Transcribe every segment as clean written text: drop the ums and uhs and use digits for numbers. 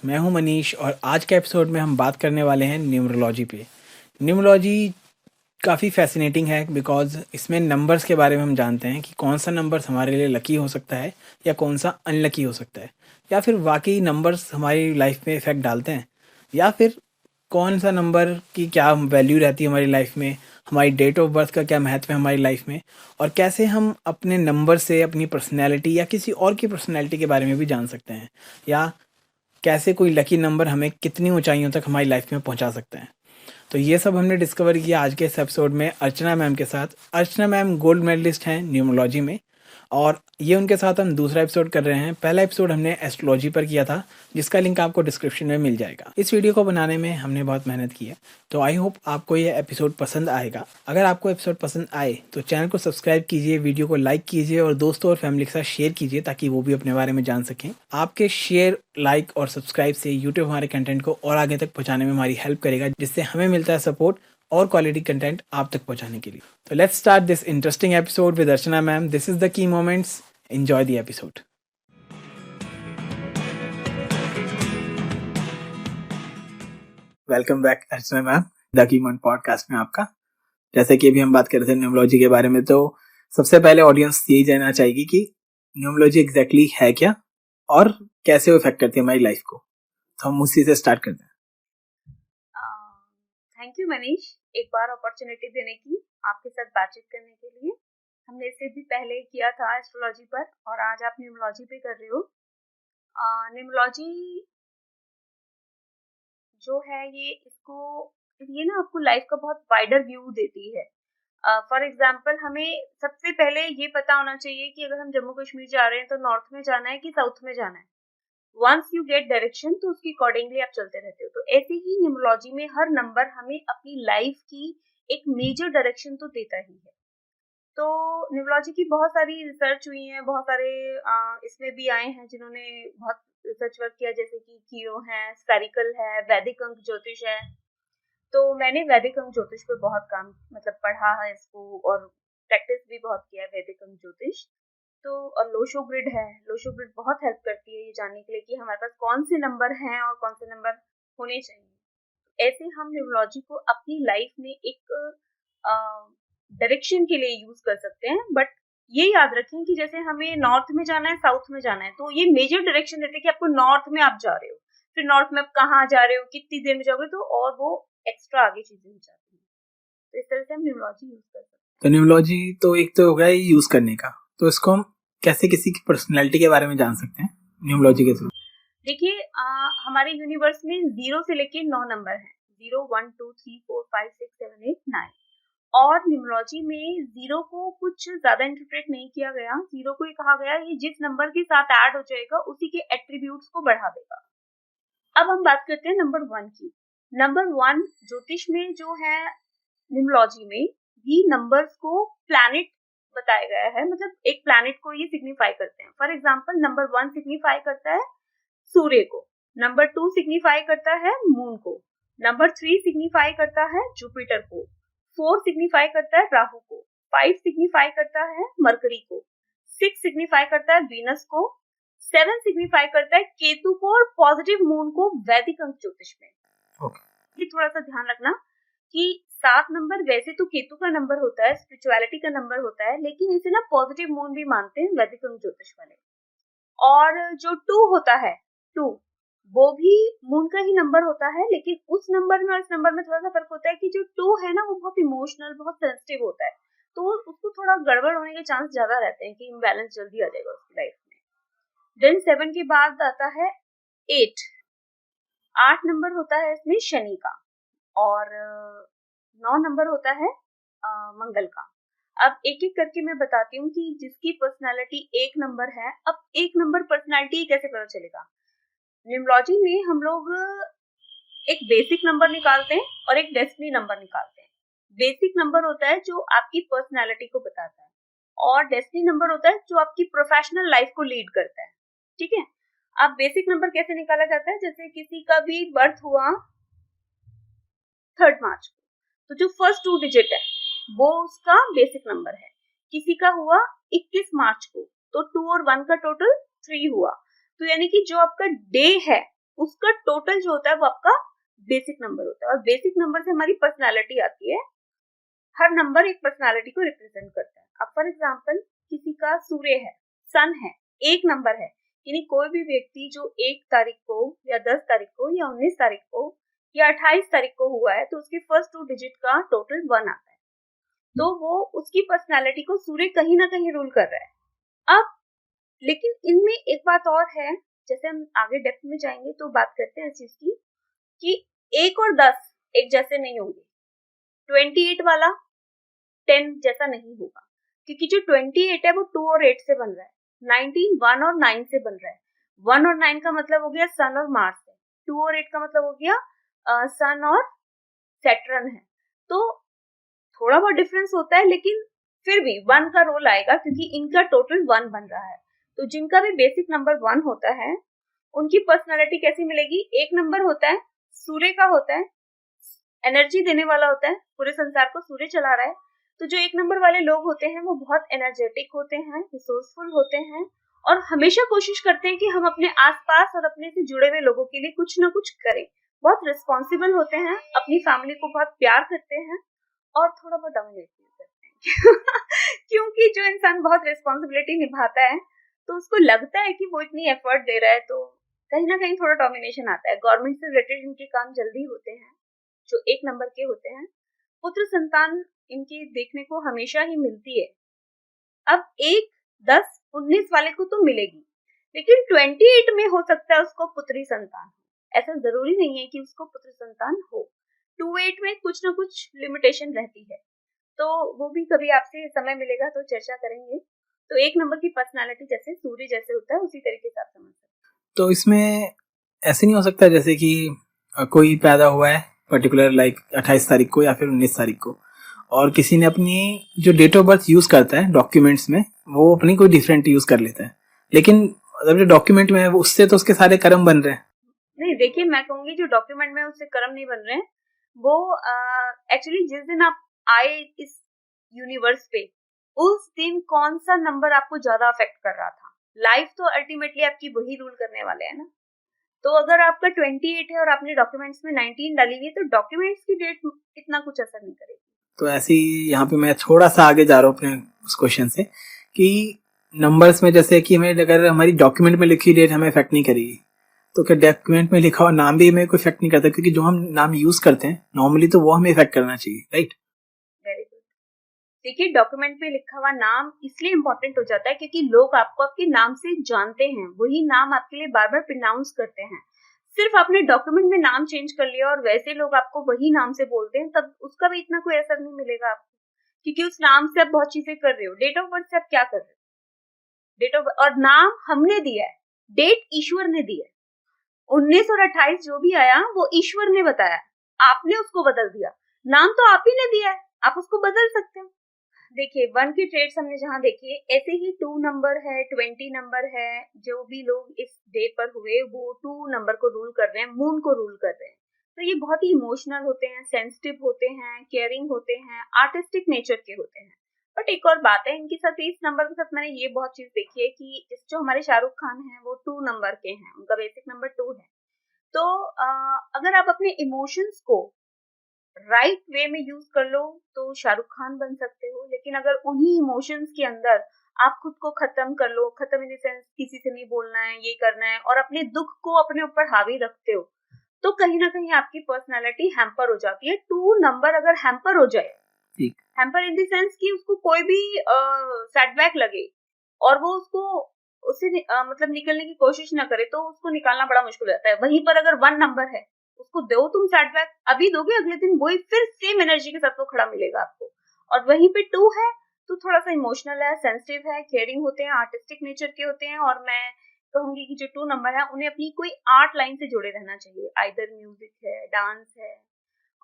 मैं हूं मनीष और आज के एपिसोड में हम बात करने वाले हैं न्यूमरोलॉजी पे। न्यूमरोलॉजी काफ़ी फैसिनेटिंग है बिकॉज इसमें नंबर्स के बारे में हम जानते हैं कि कौन सा नंबर्स हमारे लिए लकी हो सकता है या कौन सा अनलकी हो सकता है, या फिर वाकई नंबर्स हमारी लाइफ में इफ़ेक्ट डालते हैं, या फिर कौन सा नंबर की क्या वैल्यू रहती है हमारी लाइफ में, हमारी डेट ऑफ बर्थ का क्या महत्व है हमारी लाइफ में, और कैसे हम अपने नंबर से अपनी पर्सनैलिटी या किसी और की पर्सनैलिटी के बारे में भी जान सकते हैं, या कैसे कोई लकी नंबर हमें कितनी ऊंचाइयों तक हमारी लाइफ में पहुंचा सकते हैं। तो ये सब हमने डिस्कवर किया आज के इस एपिसोड में अर्चना मैम के साथ। अर्चना मैम गोल्ड मेडलिस्ट हैं न्यूमरोलॉजी में, और ये उनके साथ हम दूसरा एपिसोड कर रहे हैं। पहला एपिसोड हमने एस्ट्रोलॉजी पर किया था, जिसका लिंक आपको डिस्क्रिप्शन में मिल जाएगा। इस वीडियो को बनाने में हमने बहुत मेहनत की है, तो आई होप आपको ये एपिसोड पसंद आएगा। अगर आपको एपिसोड पसंद आए तो चैनल को सब्सक्राइब कीजिए, वीडियो को लाइक कीजिए और दोस्तों और फैमिली के साथ शेयर कीजिए ताकि वो भी अपने बारे में जान सकें। आपके शेयर, लाइक और सब्सक्राइब से यूट्यूब हमारे कंटेंट को और आगे तक पहुँचाने में हमारी हेल्प करेगा, जिससे हमें मिलता है सपोर्ट और क्वालिटी कंटेंट आप तक पहुंचाने के लिए। तो let's start this interesting episode with Archana ma'am. This is the key moments. Enjoy the episode. Welcome back Archana ma'am, the key moment podcast में आपका। जैसे कि अभी हम बात कर रहे थे न्यूमरोलॉजी के बारे में, तो सबसे पहले ऑडियंस यही जानना चाहेगी कि न्यूमरोलॉजी एग्जैक्टली है क्या और कैसे वो इफेक्ट करती है हमारी लाइफ को। तो हम उसी से स्टार्ट करते हैं। थैंक यू मनीष, एक बार अपॉर्चुनिटी देने की, आपके साथ बातचीत करने के लिए। हमने इससे भी पहले किया था एस्ट्रोलॉजी पर, और आज आप न्यूमरोलॉजी पे कर रहे हो। न्यूमरोलॉजी जो है ये ना आपको लाइफ का बहुत वाइडर व्यू देती है। फॉर एग्जाम्पल, हमें सबसे पहले ये पता होना चाहिए कि अगर हम जम्मू कश्मीर जा रहे हैं तो नॉर्थ में जाना है कि साउथ में जाना है। वंस यू गेट डायरेक्शन तो उसकी अकॉर्डिंगली आप चलते रहते हो। तो ऐसे ही न्यूमरोलॉजी में हर नंबर हमें अपनी लाइफ की एक मेजर डायरेक्शन तो देता ही है। तो न्यूमरोलॉजी की बहुत सारी रिसर्च हुई है, बहुत सारे इसमें भी आए हैं जिन्होंने बहुत रिसर्च वर्क किया, जैसे कि कीरो है, स्फेरिकल है, वैदिक अंक ज्योतिष है। तो मैंने वैदिक अंक ज्योतिष पे बहुत काम पढ़ा है इसको, और प्रैक्टिस भी बहुत किया है वैदिक अंक ज्योतिष। तो और लोशो ग्रिड है, लोशो ग्रिड बहुत हेल्प करती है ये जानने के लिए कि हमारे पास कौन से नंबर हैं और कौन से नंबर होने चाहिए। ऐसे हम न्यूमरोलॉजी को अपनी लाइफ में एक डायरेक्शन के लिए यूज कर सकते हैं। बट ये याद रखें कि जैसे हमें नॉर्थ में जाना है, साउथ में जाना है, तो ये मेजर डायरेक्शन देते हैं कि आपको नॉर्थ में आप जा रहे हो, फिर नॉर्थ में आप कहाँ जा रहे हो, कितनी देर में जाओगे, तो और वो एक्स्ट्रा आगे चीजें हो जाती हैं। तो इस तरह से हम न्यूमरोलॉजी यूज कर सकते हैं। तो न्यूमरोलॉजी तो एक तो हो गया यूज करने का, तो इसको हम कैसे किसी की पर्सनैलिटी के बारे में जान सकते हैं न्यूमरोलॉजी के थ्रू? देखिए, हमारे यूनिवर्स में 0 से लेके 9 नंबर हैं। 0, 1, 2, 3, 4, 5, 6, 7, 8, 9। और न्यूमरोलॉजी में 0 को कुछ ज्यादा इंटरप्रेट नहीं किया गया। 0 को ये कहा गया ये जिस नंबर के साथ ऐड हो जाएगा उसी के एट्रीब्यूट्स को बढ़ा देगा। अब हम बात करते हैं नंबर 1 की। नंबर 1 ज्योतिष में जो है, न्यूमरोलॉजी में भी नंबर्स को प्लैनेट बताया गया है, मतलब एक प्लैनेट को ये सिग्निफाई करते हैं। फॉर एग्जाम्पल, नंबर 1 सिग्निफाई करता है सूर्य को, नंबर 2 सिग्निफाई करता है मून को, नंबर 3 सिग्निफाई करता है जुपिटर को, 4 सिग्निफाई करता है राहु को, 5 सिग्निफाई करता है मरकरी को, 6 सिग्निफाई करता है वीनस को, 7 सिग्निफाई करता है केतु को और पॉजिटिव मून को वैदिक अंक ज्योतिष में। ये थोड़ा सा ध्यान रखना कि 7 नंबर वैसे तो केतु का नंबर होता है, स्पिरिचुअलिटी का नंबर होता है, लेकिन इसे ना पॉजिटिव मून भी मानते हैं वैदिक अंक ज्योतिष वाले। और जो 2 होता है, 2 वो भी मून का ही नंबर होता है, लेकिन उस नंबर में और इस नंबर में थोड़ा सा फर्क होता है कि जो 2 है ना वो बहुत इमोशनल, बहुत सेंसिटिव होता है, तो उसको थोड़ा गड़बड़ होने के चांस ज्यादा रहते हैं कि इम्बैलेंस जल्दी आ जाएगा उसकी लाइफ में। देन 7 के बाद आता है 8। 8 नंबर होता है इसमें शनि का, और 9 नंबर होता है मंगल का। अब एक एक करके मैं बताती हूँ कि जिसकी पर्सनालिटी 1 नंबर है, अब 1 नंबर पर्सनालिटी कैसे पता चलेगा। न्यूमरोलॉजी में हम लोग एक बेसिक नंबर निकालते हैं और एक डेस्टिनी नंबर निकालते हैं। बेसिक नंबर होता है जो आपकी पर्सनालिटी को बताता है, और डेस्टिनी नंबर होता है जो आपकी प्रोफेशनल लाइफ को लीड करता है। ठीक है, अब बेसिक नंबर कैसे निकाला जाता है, जैसे किसी का भी बर्थ हुआ 3 मार्च को, तो जो फर्स्ट 2 डिजिट है वो उसका बेसिक नंबर है। किसी का हुआ 21 मार्च को, तो 2 और 1 का टोटल 3 हुआ। तो यानी कि जो आपका डे है उसका टोटल जो होता है वो आपका बेसिक नंबर होता है। और बेसिक नंबर से हमारी पर्सनालिटी आती है। हर नंबर एक पर्सनालिटी को रिप्रेजेंट करता है। अब फॉर एग्जाम्पल किसी का सूर्य है, सन है, एक नंबर है, यानी कोई भी व्यक्ति जो 1 तारीख को या 10 तारीख को या 19 तारीख को या 28 तारीख को हुआ है, तो उसके फर्स्ट 2 डिजिट का टोटल 1 आता है। तो वो उसकी पर्सनालिटी को सूर्य कहीं ना कहीं रूल कर रहा है। अब लेकिन इनमें एक बात और है, जैसे हम आगे डेप्थ में जाएंगे तो बात करते हैं इस चीज की कि 1 और 10 एक जैसे नहीं होंगे। 28 वाला 10 जैसा नहीं होगा, क्योंकि जो 28 है वो 2 और 8 से बन रहा है। 19 1 और 9 से बन रहा है। 1 और 9 का मतलब हो गया सन और मार्स है। 2 और 8 का मतलब हो गया सन और सैटर्न है। तो थोड़ा बहुत डिफरेंस होता है, लेकिन फिर भी 1 का रोल आएगा क्योंकि इनका टोटल 1 बन रहा है। तो जिनका भी बेसिक नंबर 1 होता है उनकी पर्सनालिटी कैसी मिलेगी? एक नंबर होता है, सूर्य का होता है, एनर्जी देने वाला होता है, पूरे संसार को सूर्य चला रहा है। तो जो एक नंबर वाले लोग होते हैं वो बहुत एनर्जेटिक होते हैं, रिसोर्सफुल होते हैं और हमेशा कोशिश करते हैं कि हम अपने आसपास और अपने से जुड़े हुए लोगों के लिए कुछ ना कुछ करें। बहुत रिस्पॉन्सिबल होते हैं, अपनी फैमिली को बहुत प्यार करते हैं और थोड़ा बहुत डोमिनेट भी करते हैं क्योंकि जो इंसान बहुत रिस्पॉन्सिबिलिटी निभाता है तो उसको लगता है कि वो इतनी एफर्ट दे रहा है, तो कहीं ना कहीं थोड़ा डोमिनेशन आता है। गवर्नमेंट से रिलेटेड इनके काम जल्दी होते हैं जो एक नंबर के होते हैं। पुत्र संतान इनकी देखने को हमेशा ही मिलती है। अब 1 10 19 वाले को तो मिलेगी, लेकिन 28 में हो सकता है उसको पुत्री संतान। ऐसा जरूरी नहीं है कि उसको पुत्र संतान हो। 28 में कुछ ना कुछ लिमिटेशन रहती है, तो वो भी कभी आपसे समय मिलेगा तो चर्चा करेंगे। तो एक नंबर की पर्सनालिटी जैसे सूर्य जैसे होता है उसी तरीके से आप समझ सकते हैं। तो इसमें ऐसे नहीं हो सकता जैसे कि कोई पैदा हुआ है पर्टिकुलर लाइक 28 तारीख को या फिर 19 तारीख को, और किसी ने अपनी जो डेट ऑफ बर्थ यूज करता है डॉक्यूमेंट्स में वो अपनी कोई डिफरेंट यूज कर लेता है, लेकिन मतलब जो डॉक्यूमेंट में है वो उससे तो उसके सारे कर्म बन रहे हैं। नहीं, देखिए मैं कहूंगी जो डॉक्यूमेंट में उससे कर्म नहीं बन रहे हैं, वो एक्चुअली जिस दिन आप आए इस यूनिवर्स पे उस दिन कौन सा नंबर आपको ज्यादा अफेक्ट कर रहा था। लाइफ तो अल्टीमेटली आपकी वही रूल करने वाले है ना। तो अगर आपका 28 है और आपने डॉक्यूमेंट्स में 19 डाली हुई है तो डॉक्यूमेंट्स की डेट इतना कुछ असर नहीं करेगी। तो ऐसे ही यहाँ पे मैं थोड़ा सा आगे जा रहा हूँ अपने उस क्वेश्चन से कि नंबर्स में जैसे कि हमें अगर हमारी डॉक्यूमेंट में लिखी डेट हमें इफेक्ट नहीं करेगी, तो क्या डॉक्यूमेंट में लिखा हुआ नाम भी हमें कोई इफेक्ट नहीं करता, क्योंकि जो हम नाम यूज करते हैं नॉर्मली तो वो हमें इफेक्ट करना चाहिए, राइट? Very good. देखिए डॉक्यूमेंट में लिखा हुआ नाम इसलिए इम्पोर्टेंट हो जाता है क्योंकि लोग आपको आपके नाम से जानते हैं, वही नाम आपके लिए बार बार प्रोनाउंस करते हैं। सिर्फ आपने डॉक्यूमेंट में नाम चेंज कर लिया और वैसे लोग आपको वही नाम से बोलते हैं, तब उसका भी इतना कोई असर नहीं मिलेगा आपको, क्योंकि उस नाम से आप बहुत चीजें कर रहे हो। डेट ऑफ बर्थ से आप क्या कर रहे हो? डेट ऑफ और नाम हमने दिया है, डेट ईश्वर ने दी है। 19 और 28 जो भी आया वो ईश्वर ने बताया, आपने उसको बदल दिया। नाम तो आप ही ने दिया है, आप उसको बदल सकते हो। देखिए 1 की ट्रेड्स हमने जहाँ देखी है, ऐसे ही 2 नंबर है, 20 नंबर है। जो भी लोग इस डे पर हुए वो 2 नंबर को रूल कर रहे हैं, मून को रूल कर रहे हैं। तो ये बहुत ही इमोशनल होते हैं, सेंसिटिव होते हैं, केयरिंग होते हैं, आर्टिस्टिक नेचर के होते हैं। बट एक और बात है इनके साथ, इस नंबर के साथ मैंने ये बहुत चीज देखी है कि जो हमारे शाहरुख खान हैं वो 2 नंबर के हैं, उनका बेसिक नंबर 2 है। तो अगर आप अपने इमोशंस को राइट वे में यूज कर लो तो शाहरुख खान बन सकते हो, लेकिन अगर उन्हीं इमोशंस के अंदर आप खुद को खत्म कर लो, खत्म इन द सेंस किसी से नहीं बोलना है, ये करना है, और अपने दुख को अपने ऊपर हावी रखते हो, तो कहीं ना कहीं आपकी पर्सनालिटी हैम्पर हो जाती है। 2 नंबर अगर हैम्पर हो जाए, हैम्पर इन द सेंस कि उसको कोई भी सेटबैक लगे और वो उसको उससे मतलब निकलने की कोशिश ना करे, तो उसको निकालना बड़ा मुश्किल हो जाता है। वहीं पर अगर 1 नंबर है, उसको दो तुम सेटबैक, अभी दोगे अगले दिन वही फिर सेम एनर्जी के साथ वो खड़ा मिलेगा आपको। और वहीं पे 2 है तो थोड़ा सा इमोशनल है, सेंसिटिव है, केयरिंग होते हैं, आर्टिस्टिक नेचर के होते हैं। और मैं कहूंगी कि जो 2 नंबर है उन्हें अपनी कोई आर्ट लाइन से जुड़े रहना चाहिए, आइदर म्यूजिक है, डांस है,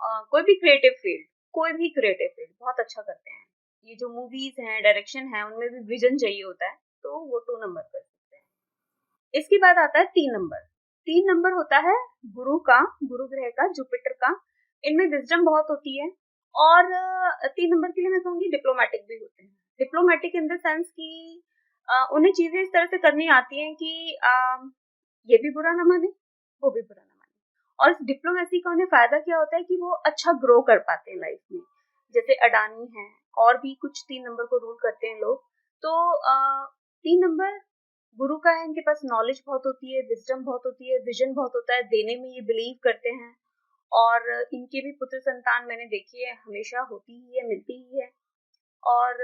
कोई भी क्रिएटिव फील्ड, कोई भी क्रिएटिव फील्ड बहुत अच्छा करते हैं। ये जो मूवीज हैं, डायरेक्शन है, उनमें भी विजन चाहिए होता है, तो वो 2 नंबर कर सकते हैं। इसके बाद आता है 3 नंबर। 3 नंबर होता है गुरु का, गुरु ग्रह का, जुपिटर का। इनमें विजडम बहुत होती है और 3 नंबर के लिए मैं कहूंगी डिप्लोमेटिक भी होते हैं। डिप्लोमेटिक इन द सेंस कि उन्हें चीजें इस तरह से करनी आती हैं कि ये भी बुरा ना माने, वो भी बुरा ना माने। और इस डिप्लोमेसी का उन्हें फायदा क्या होता है कि वो अच्छा ग्रो कर पाते हैं लाइफ में। जैसे अडानी है और भी कुछ 3 नंबर को रूल करते हैं लोग। तो 3 नंबर गुरु का है, इनके पास नॉलेज बहुत होती है, विजडम बहुत होती है, विजन बहुत होता है, देने में ये बिलीव करते हैं। और इनके भी पुत्र संतान मैंने देखी है, हमेशा होती ही है, मिलती ही है। और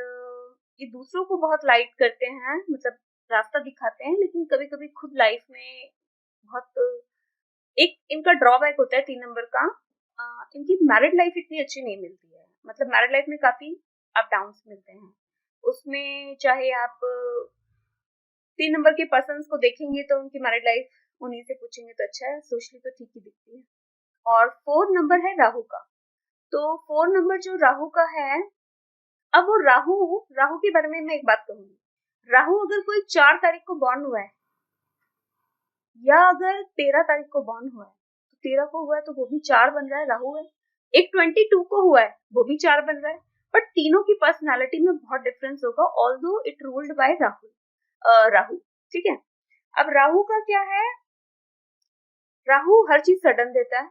ये दूसरों को बहुत लाइट करते हैं, मतलब रास्ता दिखाते हैं, लेकिन कभी कभी खुद लाइफ में बहुत एक इनका ड्रॉबैक होता है 3 नंबर का। इनकी मैरिड लाइफ इतनी अच्छी नहीं मिलती है, मतलब मैरिड लाइफ में काफी अप डाउन्स मिलते हैं। उसमें चाहे आप 3 नंबर के पर्सन को देखेंगे तो उनकी मैरिड लाइफ उन्हीं से पूछेंगे तो अच्छा है, सोशली तो ठीक ही दिखती है। और 4 नंबर है राहु का। तो 4 नंबर जो राहु का है, अब वो राहु राहु के बारे में मैं एक बात कहूंगी। राहु अगर कोई 4 तारीख को बॉर्न हुआ है या अगर 13 तारीख को बॉर्न हुआ है, तो 13 को हुआ है तो वो भी 4 बन रहा है, राहु है। एक 22 को हुआ है, वो भी 4 बन रहा है। बट तीनों की पर्सनालिटी में बहुत डिफरेंस होगा, although it ruled by Rahu. ठीक है। अब राहु का क्या है, राहु हर चीज सडन देता है,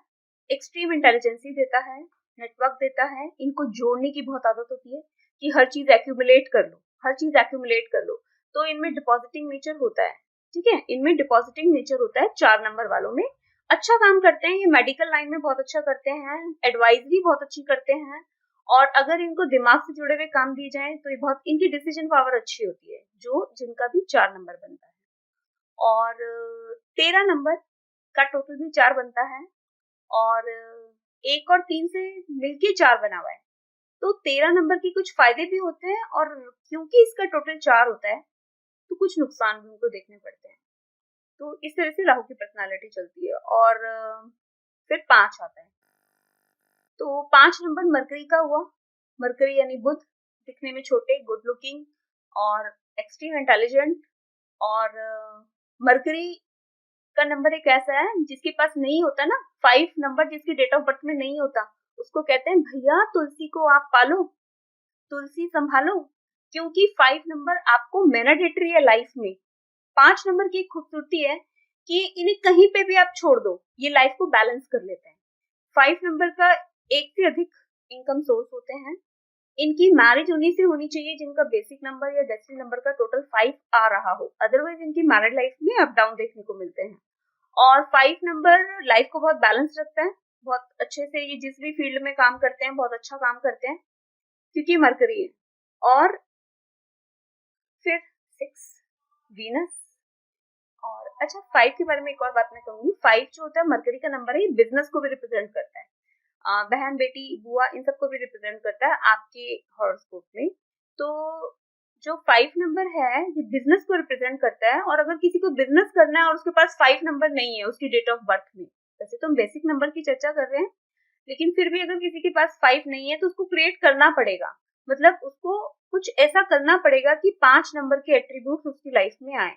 एक्सट्रीम इंटेलिजेंसी देता है, नेटवर्क देता है, इनको जोड़ने की बहुत आदत होती है कि हर चीज एक्यूमुलेट कर लो, हर चीज एक्यूमुलेट कर लो। तो इनमें डिपॉजिटिंग नेचर होता है। ठीक है, इनमें डिपॉजिटिंग नेचर होता है 4 नंबर वालों में। अच्छा काम करते हैं, ये मेडिकल लाइन में बहुत अच्छा करते हैं, एडवाइजरी बहुत अच्छी करते हैं। और अगर इनको दिमाग से जुड़े हुए काम दिए जाए तो ये बहुत, इनकी डिसीजन पावर अच्छी होती है, जो जिनका भी 4 नंबर बनता है। और 13 नंबर का टोटल भी 4 बनता है, और 1 और 3 से मिलके 4 बना हुआ है। तो 13 नंबर के कुछ फायदे भी होते हैं, और क्योंकि इसका टोटल 4 होता है तो कुछ नुकसान भी उनको देखने पड़ते हैं। तो इस तरह से राहु की पर्सनालिटी चलती है। और फिर 5 आता है। तो 5 नंबर मरकरी का हुआ। मरकरी यानी बुध, दिखने में छोटे, गुड लुकिंग और एक्सट्रीम इंटेलिजेंट। और मरकरी का नंबर एक ऐसा है जिसके पास नहीं होता ना 5 नंबर, जिसकी डेट ऑफ बर्थ में नहीं होता, उसको कहते हैं भैया तुलसी को आप पालो, तुलसी संभालो। क्योंकि 5 नंबर आपको मैंडेटरी है लाइफ में। 5 नंबर की खूबसूरती है कि इन्हें कहीं पे भी आप छोड़ दो, ये लाइफ को बैलेंस कर लेते हैं। 5 नंबर का एक से अधिक इनकम सोर्स होते हैं। इनकी मैरिज उन्हीं से होनी चाहिए जिनका बेसिक नंबर या डेस्टिनी नंबर का टोटल 5 आ रहा हो, अदरवाइज इनकी मैरिड लाइफ में अप डाउन देखने को मिलते हैं। और 5 नंबर लाइफ को बहुत बैलेंस रखता है, बहुत अच्छे से ये जिस भी फील्ड में काम करते हैं बहुत अच्छा काम करते हैं, क्योंकि मरकरी है। और फिर 6 वीनस। और अच्छा 5 के बारे में एक और बात मैं कहूंगी, 5 जो होता है मरकरी का नंबर है, ये बिजनेस को भी रिप्रेजेंट करता है। बहन, बेटी, बुआ, इन सबको भी रिप्रेजेंट करता है आपके हॉरोस्कोप में। तो जो 5 नंबर है ये बिजनेस को रिप्रेजेंट करता है। और अगर किसी को बिजनेस करना है और उसके पास 5 नंबर नहीं है उसकी डेट ऑफ बर्थ में, वैसे तो हम बेसिक नंबर की चर्चा कर रहे हैं, लेकिन फिर भी अगर किसी के पास 5 नहीं है तो उसको क्रिएट करना पड़ेगा, मतलब उसको कुछ ऐसा करना पड़ेगा कि 5 नंबर के एट्रीब्यूट उसकी लाइफ में आए।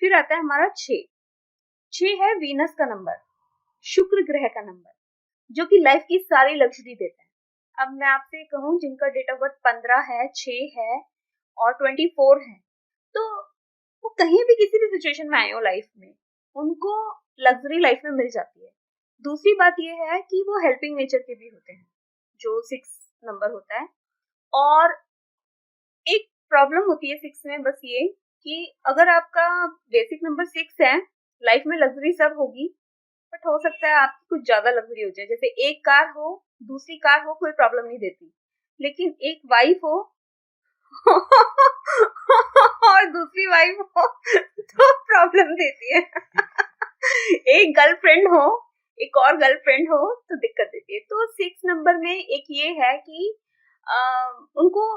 फिर आता है हमारा 6 है वीनस का नंबर, शुक्र ग्रह का नंबर, जो कि लाइफ की सारी लग्जरी देता है। अब मैं आपसे कहूं जिनका डेट ऑफ बर्थ 15 है, 6 है और 24 है, तो वो कहीं भी किसी भी सिचुएशन में आए हो लाइफ में, उनको लग्जरी लाइफ में मिल जाती है। दूसरी बात यह है कि वो हेल्पिंग नेचर के भी होते हैं, जो 6 नंबर होता है। और एक प्रॉब्लम होती है 6 में, बस ये कि अगर आपका बेसिक नंबर 6 है, लाइफ में लग्जरी सब होगी, बट हो सकता है आपकी कुछ ज्यादा लग्जरी हो जाए। जैसे एक कार हो, दूसरी कार हो, कोई प्रॉब्लम नहीं देती, लेकिन एक वाइफ हो और दूसरी वाइफ हो तो प्रॉब्लम देती है। एक गर्लफ्रेंड हो, एक और गर्लफ्रेंड हो तो दिक्कत देती है। तो 6 नंबर में एक ये है कि उनको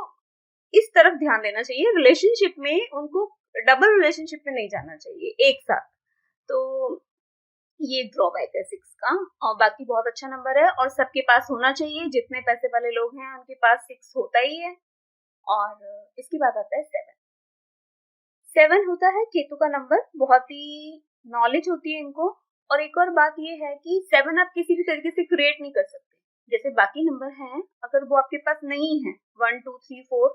इस तरफ ध्यान देना चाहिए, रिलेशनशिप में उनको डबल रिलेशनशिप में नहीं जाना चाहिए एक साथ। तो ये ड्रॉबैक है 6 का। और बाकी बहुत अच्छा नंबर है और सबके पास होना चाहिए, जितने पैसे वाले लोग हैं उनके पास 6 होता ही है। और इसके बाद आता है 7 होता है केतु का नंबर, बहुत ही नॉलेज होती है इनको। और एक और बात ये है कि 7 आप किसी भी तरीके से क्रिएट नहीं कर सकते, जैसे बाकी नंबर हैं अगर वो आपके पास नहीं है 1 2 3 4,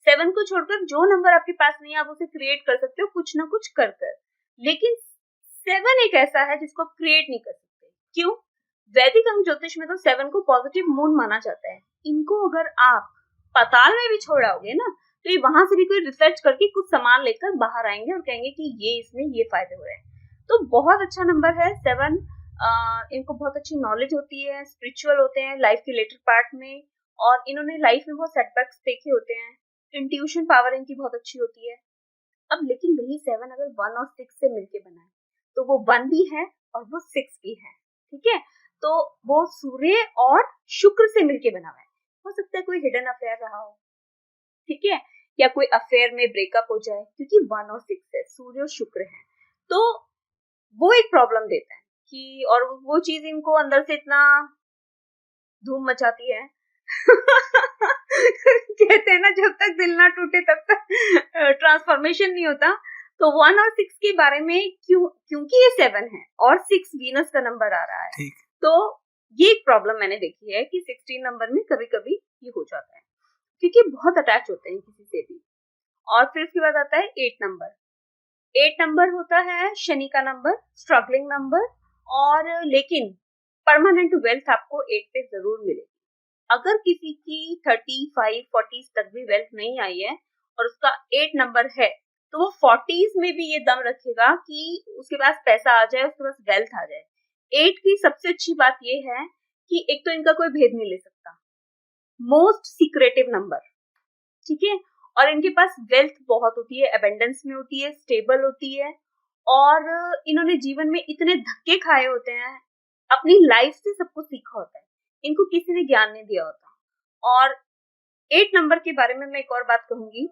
7 को छोड़कर जो नंबर आपके पास नहीं है आप उसे क्रिएट कर सकते हो कुछ ना कुछ कर कर। लेकिन 7 एक ऐसा है जिसको आप क्रिएट नहीं कर सकते। क्यों? वैदिक अंक ज्योतिष में तो 7 को पॉजिटिव मून माना जाता है। इनको अगर आप पाताल में भी छोड़ाओगे ना, तो ये वहां से भी कोई रिसर्च करके कुछ सामान लेकर बाहर आएंगे और कहेंगे कि ये इसमें ये फायदे हो रहे हैं। तो बहुत अच्छा नंबर है 7। इनको बहुत अच्छी नॉलेज होती है, स्पिरिचुअल होते हैं लाइफ के लेटर पार्ट में, और इन्होंने लाइफ में बहुत सेटबैक्स देखे होते हैं। इंट्यूशन पावर इनकी बहुत अच्छी होती है। अब लेकिन वही 7 अगर 1 और 6 से मिलके बना है, तो वो 1 भी है और वो 6 भी है, ठीक है। तो वो सूर्य और शुक्र से मिलके बना हुआ है। हो सकता है कोई हिडन अफेयर रहा हो, ठीक है, या कोई अफेयर में ब्रेकअप हो जाए, क्योंकि 1 और 6 है, सूर्य और शुक्र है। तो वो एक प्रॉब्लम देता है कि, और वो चीज इनको अंदर से इतना धूम मचाती है कहते हैं ना, जब तक दिल ना टूटे तब तक ट्रांसफॉर्मेशन नहीं होता। तो 1 और 6 के बारे में क्योंकि ये 7 है और 6 वीनस का नंबर आ रहा है, तो ये एक प्रॉब्लम मैंने देखी है कि 16 नंबर में कभी कभी ये हो जाता है, क्योंकि बहुत अटैच होते हैं किसी से भी। और फिर उसके बाद आता है 8 नंबर। 8 नंबर होता है शनि का नंबर, स्ट्रगलिंग नंबर, और लेकिन परमानेंट वेल्थ आपको 8 पे जरूर मिलेगी। अगर किसी की 35, 40 तक भी वेल्थ नहीं आई है और उसका 8 नंबर है, तो वो 40s में भी ये दम रखेगा कि उसके पास पैसा आ जाए, उसके पास वेल्थ आ जाए। 8 की सबसे अच्छी बात ये है कि एक तो इनका कोई भेद नहीं ले सकता, मोस्ट सीक्रेटिव नंबर, ठीक है, और इनके पास वेल्थ बहुत होती है, अबेंडेंस में होती है, स्टेबल होती है, और इन्होंने जीवन में इतने धक्के खाए होते हैं, अपनी लाइफ से सब कुछ सीखा होता है, इनको किसी ने ज्ञान नहीं दिया होता। और 8 नंबर के बारे में मैं एक और बात कहूंगी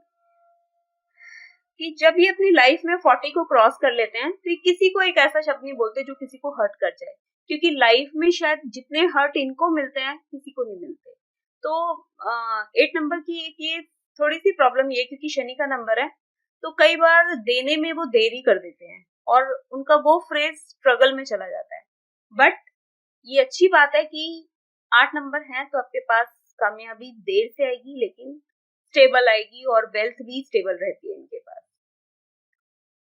कि जब ये अपनी लाइफ में 40 को क्रॉस कर लेते हैं, तो ये किसी को एक ऐसा शब्द नहीं बोलते जो किसी को हर्ट कर जाए, क्योंकि लाइफ में शायद जितने हर्ट इनको मिलते हैं किसी को नहीं मिलते। तो 8 नंबर की एक ये थोड़ी सी प्रॉब्लम ये, क्योंकि शनि का नंबर है, तो कई बार देने में वो देरी कर देते हैं और उनका वो फ्रेज स्ट्रगल में चला जाता है। बट ये अच्छी बात है कि 8 नंबर है तो आपके पास कामयाबी देर से आएगी, लेकिन स्टेबल आएगी, और वेल्थ भी स्टेबल रहती है इनके पास।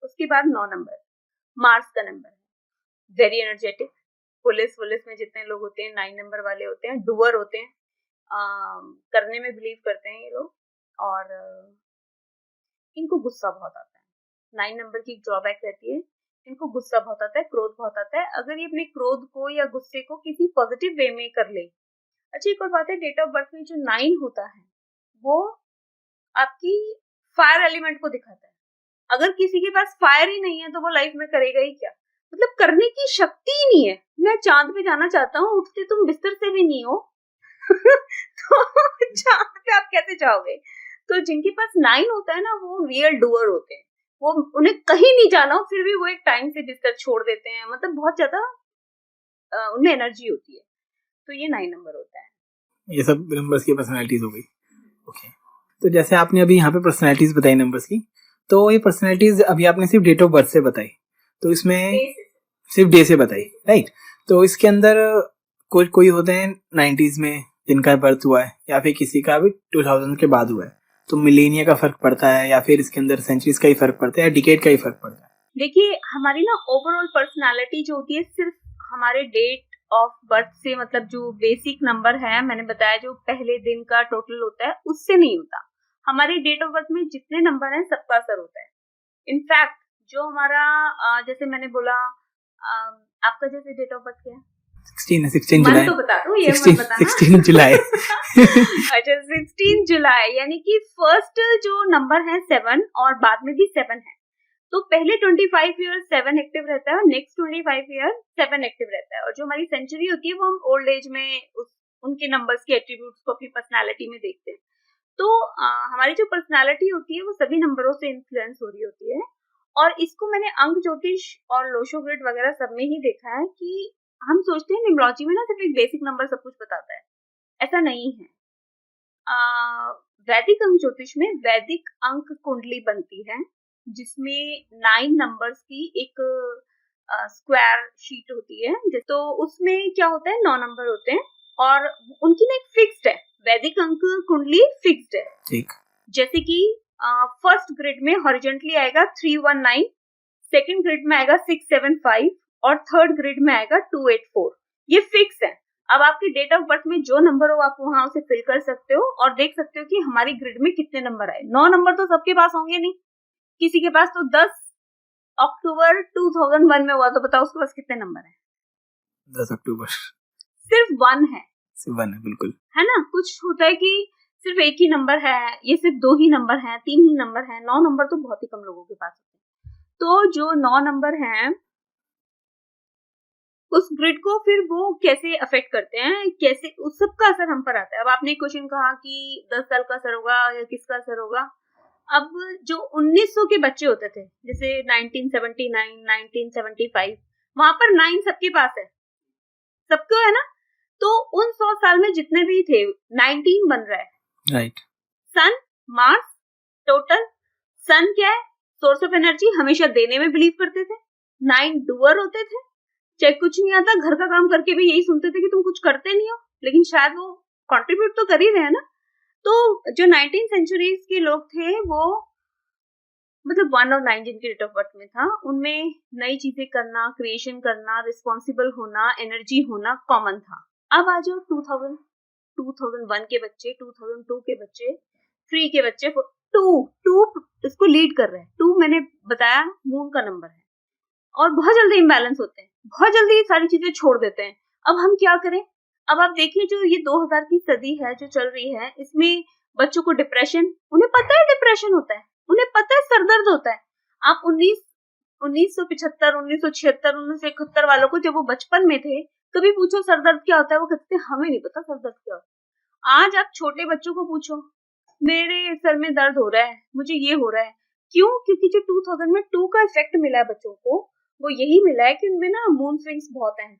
उसके बाद 9 नंबर मार्स का नंबर है, वेरी एनर्जेटिक। पुलिस में जितने लोग होते हैं 9 नंबर वाले होते हैं, डूअर होते हैं, करने में बिलीव करते हैं ये लोग, और इनको गुस्सा बहुत आता है। 9 नंबर की ड्रॉबैक रहती है, इनको गुस्सा बहुत आता है, क्रोध बहुत आता है। अगर ये अपने क्रोध को या गुस्से को किसी पॉजिटिव वे में कर ले। अच्छा, एक और बात है, डेट ऑफ बर्थ में जो 9 होता है वो आपकी फायर एलिमेंट को दिखाता है। अगर किसी के पास फायर ही नहीं है तो वो लाइफ में करेगा ही क्या, मतलब करने की शक्ति ही नहीं है। मैं चांद पे जाना चाहता हूँ, उठते तुम बिस्तर से भी नहीं हो तो चांद पे आप कैसे जाओगे। तो जिनके पास 9 होता है ना, वो रियल डूअर होते हैं, वो उन्हें कहीं नहीं जाना हो फिर भी वो एक टाइम से बिस्तर छोड़ देते हैं, मतलब बहुत ज्यादा उनमें एनर्जी होती है। तो ये 9 नंबर होता है। ये सब नंबर्स की पर्सनालिटीज हो गई। ओके, तो जैसे आपने अभी यहाँ पे पर्सनालिटीज बताई नंबर्स की, तो ये पर्सनालिटीज अभी आपने सिर्फ डेट ऑफ बर्थ से बताई, तो इसमें सिर्फ डे से बताई, राइट। तो इसके अंदर कोई होते हैं 90s में जिनका बर्थ हुआ है, या फिर किसी का भी 2000 के बाद हुआ है, तो मिलेनिया का फर्क पड़ता है, या फिर इसके अंदर सेंचुरीज का ही फर्क पड़ता है, या डिकेड का ही फर्क पड़ता है? देखिए, हमारी ना ओवरऑल पर्सनालिटी जो होती है सिर्फ हमारे डेट ऑफ बर्थ से, मतलब जो बेसिक नंबर है मैंने बताया जो पहले दिन का टोटल होता है, उससे नहीं होता। हमारी डेट ऑफ बर्थ में जितने नंबर हैं सबका असर होता है। इनफैक्ट जो हमारा जैसे मैंने बोला, आपका जैसे डेट ऑफ बर्थ क्या है? 16 जुलाई। तो बता दो, ये मत बताना। 16 जुलाई अच्छा, 16 जुलाई, यानी कि फर्स्ट जो नंबर है 7 और बाद में भी 7 है। तो पहले 25 ईयर 7 एक्टिव रहता है और नेक्स्ट 25 ईयर 7 एक्टिव रहता है। और जो हमारी सेंचुरी होती है वो हम ओल्ड एज में उनके नंबर्स के एट्रीब्यूट्स को अपनी पर्सनालिटी में देखते हैं। तो हमारी जो पर्सनालिटी होती है वो सभी नंबरों से इन्फ्लुएंस हो रही होती है। और इसको मैंने अंक ज्योतिष और लोशो ग्रिड वगैरह सब में ही देखा है कि हम सोचते हैं न्यूमरोलॉजी में ना सिर्फ एक बेसिक नंबर सब कुछ बताता है, ऐसा नहीं है। वैदिक अंक ज्योतिष में वैदिक अंक कुंडली बनती है, जिसमें 9 नंबर्स की एक स्क्वायर शीट होती है। तो उसमें क्या होता है, 9 नंबर होते हैं और उनकी ना एक फिक्स्ड है, वैदिक अंक कुंडली फिक्स्ड है। ठीक, जैसे कि फर्स्ट ग्रिड में हॉरिजॉन्टली आएगा 319, सेकंड ग्रिड में आएगा 675 और थर्ड ग्रिड में आएगा 284। ये फिक्स है। अब आपकी डेट ऑफ बर्थ में जो नंबर हो आप वहां उसे फिल कर सकते हो और देख सकते हो कि हमारी ग्रिड में कितने नंबर आए। 9 नंबर तो सबके पास होंगे नहीं, किसी के पास तो 10 अक्टूबर 2001 में हुआ, तो बताओ उसके पास कितने नंबर है? 10 अक्टूबर सिर्फ 1 है, सिर्फ 1 है, बिल्कुल है ना। कुछ होता है कि सिर्फ एक ही नंबर है, ये सिर्फ 2 ही नंबर है, 3 ही नंबर है। 9 नंबर तो बहुत ही कम लोगों के पास होते हैं। तो जो 9 नंबर हैं उस ग्रिड को फिर वो कैसे अफेक्ट करते हैं, कैसे उस सब का असर हम पर आता है। अब आपने क्वेश्चन कहा कि 10 साल का असर होगा या किसका असर होगा। अब जो 1900 के बच्चे होते थे, जैसे 1979, 1975, वहां पर 9 सबके पास है, सबको है ना। तो उन 100 साल में जितने भी थे 19 बन रहा है। राइट। सन, मार्स, टोटल। सन क्या है? सोर्स ऑफ एनर्जी, हमेशा देने में बिलीव करते थे। 9 डूअर होते थे, चाहे कुछ नहीं आता घर का काम करके भी यही सुनते थे कि तुम कुछ करते नहीं हो, लेकिन शायद वो कंट्रीब्यूट तो कर ही रहे हैं ना। तो जो 19 सेंचुरीज के लोग थे वो मतलब 1 और 9 जिनकी डेट ऑफ बर्थ में था, उनमें नई चीजें करना, क्रिएशन करना, रिस्पॉन्सिबल होना, एनर्जी होना कॉमन था। अब आ जाओ 2001 के बच्चे, 2002 के बच्चे, 3 के बच्चे, 2 इसको लीड कर रहे हैं। 2 मैंने बताया मून का नंबर है और बहुत जल्दी इम्बैलेंस होते हैं, बहुत जल्दी ये सारी चीजें छोड़ देते हैं। अब हम क्या करें? अब आप देखिए जो ये 2000 की सदी है जो चल रही है, इसमें बच्चों को डिप्रेशन, उन्हें पता है डिप्रेशन होता है, उन्हें पता है सरदर्द होता है। आप 1975, 1976, 1971 वालों को जब वो बचपन में थे, कभी पूछो सरदर्द क्या होता है, वो कहते हमें नहीं पता सरदर्द क्या होता है। आज आप छोटे बच्चों को पूछो, मेरे सर में दर्द हो रहा है, मुझे ये हो रहा है। क्यों? क्योंकि जो 2000 में 2 का इफेक्ट मिला है बच्चों को, वो यही मिला है कि उनमें ना मूड स्विंग्स बहुत हैं,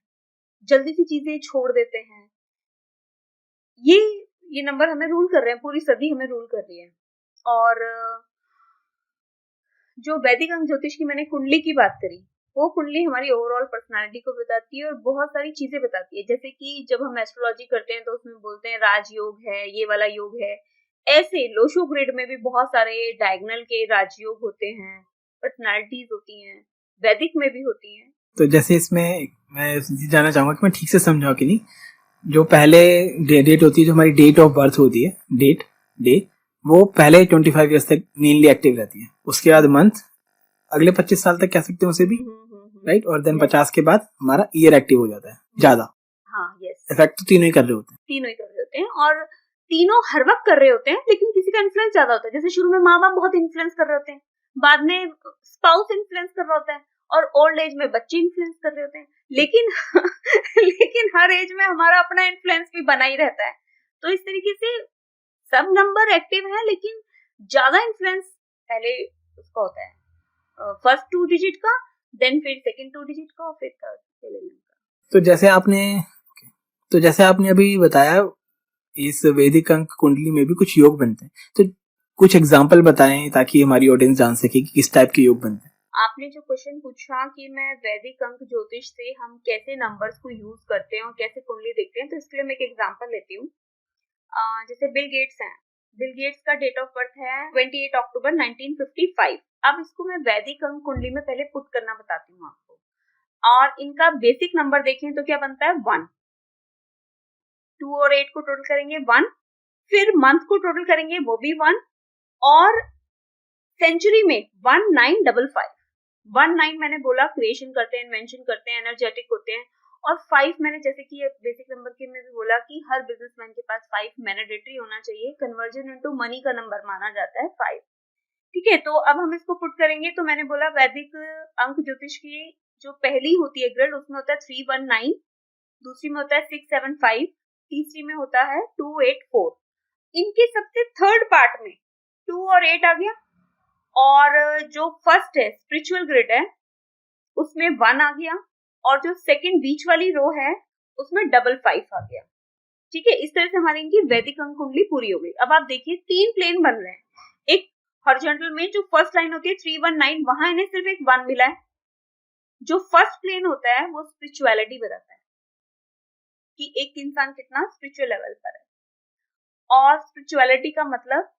जल्दी से चीजें छोड़ देते हैं। ये नंबर हमें रूल कर रहे हैं, पूरी सदी हमें रूल कर रही है। और जो वैदिक अंक ज्योतिष की मैंने कुंडली की बात करी, वो कुंडली हमारी ओवरऑल पर्सनालिटी को बताती है और बहुत सारी चीजें बताती है। जैसे कि जब हम एस्ट्रोलॉजी करते हैं तो उसमें बोलते हैं राजयोग है, ये वाला योग है। ऐसे लोशो ग्रिड में भी बहुत सारे डायगोनल के राजयोग होते हैं, पर्सनालिटीज होती हैं, वैदिक में भी होती हैं। तो जैसे इसमें मैं जानना चाहूंगा कि मैं ठीक से समझाऊं कि नहीं। जो पहले डेट होती है, जो हमारी डेट ऑफ बर्थ होती है, डे वो पहले 25 ईयर्स तक मेनली एक्टिव रहती है। उसके बाद मंथ अगले 25 साल तक कह सकते हैं उसे भी, राइट। और देन 50 के बाद हमारा ईयर एक्टिव हो जाता है ज्यादा। हाँ, यस। इफेक्ट तो तीनों ही कर रहे होते हैं, तीनों ही कर रहे होते हैं और तीनों हर वक्त कर रहे होते हैं, लेकिन किसी का इन्फ्लुएंस ज्यादा होता है। जैसे शुरू में माँ बाप बहुत इन्फ्लुएंस कर रहे होते हैं, बाद में स्पाउस इन्फ्लुएंस कर रहा होता है और ओल्ड एज में बच्चे इन्फ्लुएंस कर रहे होते हैं। लेकिन लेकिन हर एज में हमारा अपना इन्फ्लुएंस भी बना ही रहता है। तो इस तरीके से सब नंबर एक्टिव है, लेकिन ज्यादा इन्फ्लुएंस पहले उसका होता है फर्स्ट 2 डिजिट का, देन फिर सेकंड 2 डिजिट का और फिर थर्ड एलिमेंट का। तो जैसे आपने अभी बताया इस वैदिक अंक कुंडली में भी कुछ योग बनते हैं, तो कुछ एग्जांपल बताएं ताकि हमारी ऑडियंस जान सके कि किस टाइप के योग बनते हैं। आपने जो क्वेश्चन पूछा कि मैं वैदिक अंक ज्योतिष से हम कैसे नंबर्स को यूज करते हैं और कैसे कुंडली देखते हैं, तो इसके लिए मैं एक एग्जांपल लेती हूँ। जैसे बिल गेट्स हैं, बिल गेट्स का डेट ऑफ बर्थ है 28 अक्टूबर 1955। अब इसको मैं वैदिक अंक कुंडली में पहले पुट करना बताती हूँ आपको। और इनका बेसिक नंबर देखें तो क्या बनता है 1। 2 और 8 को टोटल करेंगे 1, फिर मंथ को टोटल करेंगे वो भी 1, और सेंचुरी में 1955। 19 मैंने बोला क्रिएशन करते हैं, इन्वेंशन करते हैं, एनर्जेटिक होते हैं। और 5 मैंने जैसे कि बेसिक नंबर के में भी बोला कि हर बिजनेसमैन के पास 5 मैंडेटरी होना चाहिए, कन्वर्जन इनटू मनी का नंबर माना जाता है 5। ठीक है, तो अब हम इसको पुट करेंगे। तो मैंने बोला वैदिक अंक ज्योतिष की जो पहली होती है ग्रिड, उसमें होता है 319, दूसरी में होता है 675, तीसरी में होता है 284। इनके सबसे थर्ड पार्ट में 2 और 8 आ गया, और जो फर्स्ट है स्पिरिचुअल ग्रिड है उसमें 1 आ गया, और जो सेकंड बीच वाली रो है उसमें 55 आ गया। ठीक है, इस तरह से हमारी इनकी वैदिक अंक कुंडली पूरी हो गई। अब आप देखिए 3 प्लेन बन रहे हैं। एक हॉरिजॉन्टल में जो फर्स्ट लाइन होती है 319, वहां इन्हें सिर्फ एक 1 मिला है। जो फर्स्ट प्लेन होता है वो स्पिरिचुअलिटी बताता है कि एक इंसान कितना स्पिरिचुअल लेवल पर है। और स्पिरिचुअलिटी का मतलब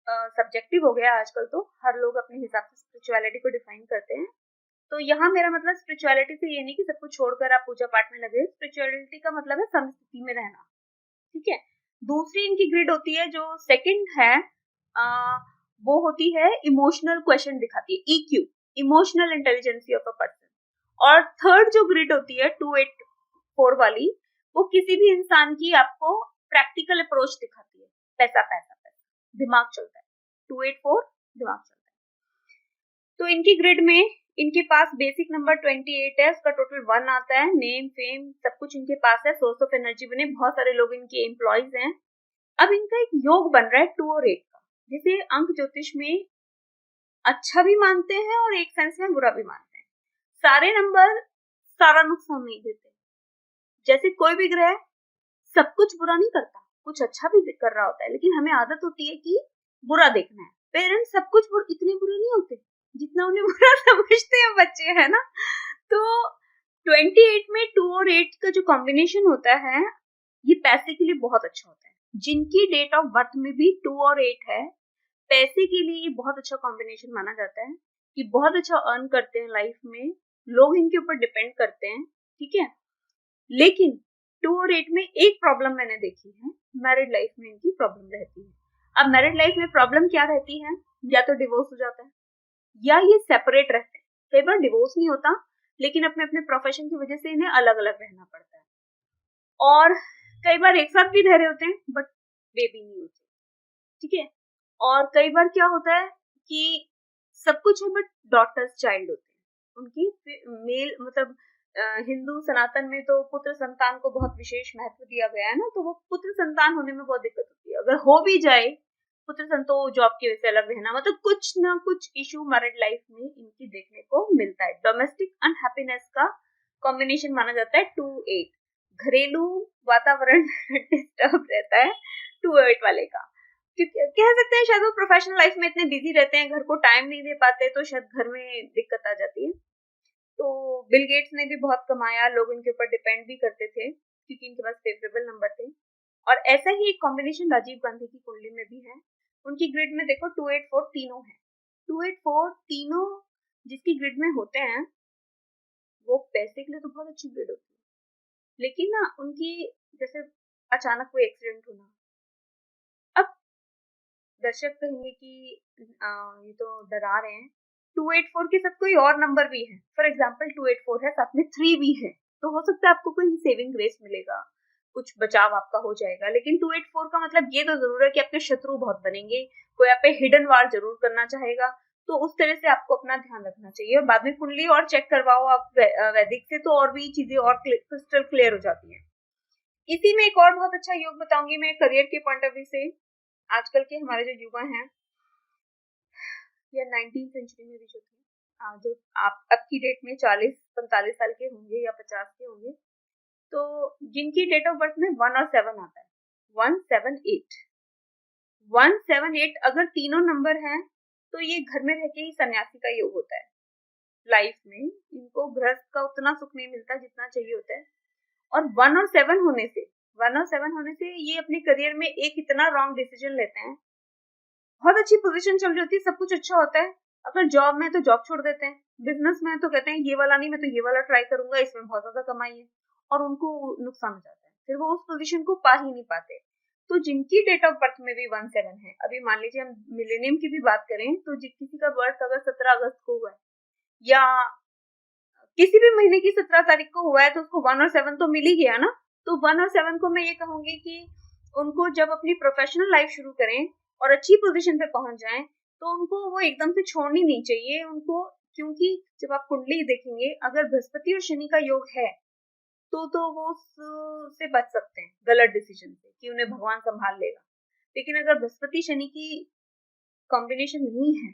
सब्जेक्टिव हो गया आजकल, तो हर लोग अपने हिसाब से स्पिरिचुअलिटी को डिफाइन करते हैं। तो यहाँ मेरा मतलब स्पिरिचुअलिटी से ये नहीं कि सब कुछ छोड़कर आप पूजा पाठ में लगे। स्पिरिचुअलिटी का मतलब है समस्थिति में रहना, ठीक है। दूसरी इनकी ग्रिड होती है, जो सेकंड है, वो होती है इमोशनल क्वेश्चन दिखाती है, EQ, emotional intelligence of a person. और थर्ड जो ग्रिड होती है 284 वाली, वो किसी भी इंसान की आपको प्रैक्टिकल अप्रोच दिखाती है। पैसा पैसा पैसा, दिमाग चलता है, 284 दिमाग चलता है। तो इनकी ग्रिड में इनके पास बेसिक नंबर 28 है, उसका टोटल 1 आता है। नेम फेम सब कुछ इनके पास है। सोर्स ऑफ एनर्जी बने, बहुत सारे लोग इनके एम्प्लॉयज हैं। अब इनका एक योग बन रहा है 2 और 8 का, जिसे अंक ज्योतिष में अच्छा भी मानते हैं और एक सेंस में बुरा भी मानते हैं। सारे नंबर सारा नुकसान नहीं देते। जैसे कोई भी ग्रह सब कुछ बुरा नहीं करता, कुछ अच्छा भी कर रहा होता है, लेकिन हमें आदत होती है कि बुरा देखना है। पेरेंट्स सब कुछ इतने बुरे नहीं होते जितना उन्हें बुरा समझते हैं बच्चे, है ना। तो 28 में 2 और 8 का जो कॉम्बिनेशन होता है, ये पैसे के लिए बहुत अच्छा होता है। जिनकी डेट ऑफ बर्थ में भी 2 और 8 है, पैसे के लिए ये बहुत अच्छा कॉम्बिनेशन माना जाता है कि बहुत अच्छा अर्न करते हैं लाइफ में, लोग इनके ऊपर डिपेंड करते हैं, ठीक है। लेकिन 2 और 8 में एक प्रॉब्लम मैंने देखी है, मैरिड लाइफ में इनकी प्रॉब्लम रहती है। अब मैरिड लाइफ में प्रॉब्लम क्या रहती है, या तो डिवोर्स हो जाता है या ये सेपरेट रहते हैं। कई बार डिवोर्स नहीं होता, लेकिन अपने अपने प्रोफेशन की वजह से इन्हें अलग अलग रहना पड़ता है। और कई बार एक साथ भी रह रहे होते हैं बट बेबी नहीं होते, ठीक है। और कई बार क्या होता है कि सब कुछ है बट डॉटर्स चाइल्ड होते हैं उनकी। मेल मतलब हिंदू सनातन में तो पुत्र संतान को बहुत विशेष महत्व दिया गया है ना, तो वो पुत्र संतान होने में बहुत दिक्कत होती है। अगर हो भी जाए पुत्र संतान, तो जॉब की वजह से अलग रहना, मतलब कुछ ना कुछ इशू मैरिड लाइफ में इनकी देखने को मिलता है। डोमेस्टिक अनहैप्पीनेस का कॉम्बिनेशन माना जाता है 2-8। घरेलू वातावरण डिस्टर्ब रहता है 2-8 वाले का, क्योंकि कह सकते हैं शायद वो प्रोफेशनल लाइफ में इतने बिजी रहते हैं, घर को टाइम नहीं दे पाते, तो शायद घर में दिक्कत आ जाती है। तो बिल गेट्स ने भी बहुत कमाया, लोग इनके ऊपर डिपेंड भी करते थे क्योंकि इनके पास फेवरेबल नंबर थे। और ऐसा ही एक कॉम्बिनेशन राजीव गांधी की कुंडली में भी है। उनकी ग्रिड में देखो 284 तीनों है। 284 तीनों जिसकी ग्रिड में होते हैं, वो पैसे के लिए तो बहुत अच्छी ग्रिड होती है, लेकिन ना उनकी जैसे अचानक कोई एक्सीडेंट होना। अब दर्शक कहेंगे कि ये तो डरा रहे हैं, 284 के साथ कोई और नंबर भी है, फॉर एग्जाम्पल 284 है, साथ में 3 भी है, तो हो सकता है आपको कोई सेविंग ग्रेस मिलेगा, कुछ बचाव आपका हो जाएगा। लेकिन 284 का मतलब ये तो जरूर है कि आपके शत्रु बहुत बनेंगे, कोई आप पे हिडन वार जरूर करना चाहेगा, तो उस तरह से आपको अपना ध्यान रखना चाहिए। और बाद में कुंडली और चेक करवाओ आप वैदिक से, तो और भी चीजें और क्रिस्टल क्लियर हो जाती है। इसी में एक और बहुत अच्छा योग बताऊंगी मैं करियर के पॉइंट ऑफ व्यू से। आजकल के हमारे जो युवा हैं, या 19th सेंचुरी में भी जो थे, जो आप अब की डेट में 40-45 साल के होंगे या 50 के होंगे, तो जिनकी डेट ऑफ बर्थ में 1 और 7 आता है, 178 178, अगर तीनों नंबर हैं तो ये घर में रह के ही सन्यासी का योग होता है। लाइफ में इनको गृहस्थ का उतना सुख नहीं मिलता जितना चाहिए होता है। और 1 और 7 होने से ये अपने करियर में एक इतना रॉन्ग डिसीजन लेते हैं, बहुत अच्छी पोजीशन चल रही होती है, सब कुछ अच्छा होता है, अगर जॉब में तो जॉब छोड़ देते हैं, बिजनेस में तो कहते हैं ये वाला नहीं, मैं तो ये वाला ट्राई करूंगा, इसमें बहुत ज्यादा कमाई है, और उनको नुकसान हो जाता है, फिर वो उस पोजीशन को पा ही नहीं पाते। तो जिनकी डेट ऑफ बर्थ में भी 17 है, अभी मान लीजिए हम मिलेनियम की भी बात करें, तो किसी का बर्थ अगर 17 अगस्त को हुआ है या किसी भी महीने की 17 तारीख को हुआ है, तो उसको 1 और 7 तो मिल ही गया ना। तो 1 और 7 को मैं ये कहूंगी कि उनको जब अपनी प्रोफेशनल लाइफ शुरू करें और अच्छी पोजीशन पे पहुंच जाएं, तो उनको वो एकदम से छोड़नी नहीं चाहिए उनको, क्योंकि जब आप कुंडली देखेंगे, अगर बृहस्पति और शनि का योग है तो वो उससे बच सकते हैं गलत डिसीजन से, कि उन्हें भगवान संभाल लेगा। लेकिन अगर बृहस्पति शनि की कॉम्बिनेशन नहीं है,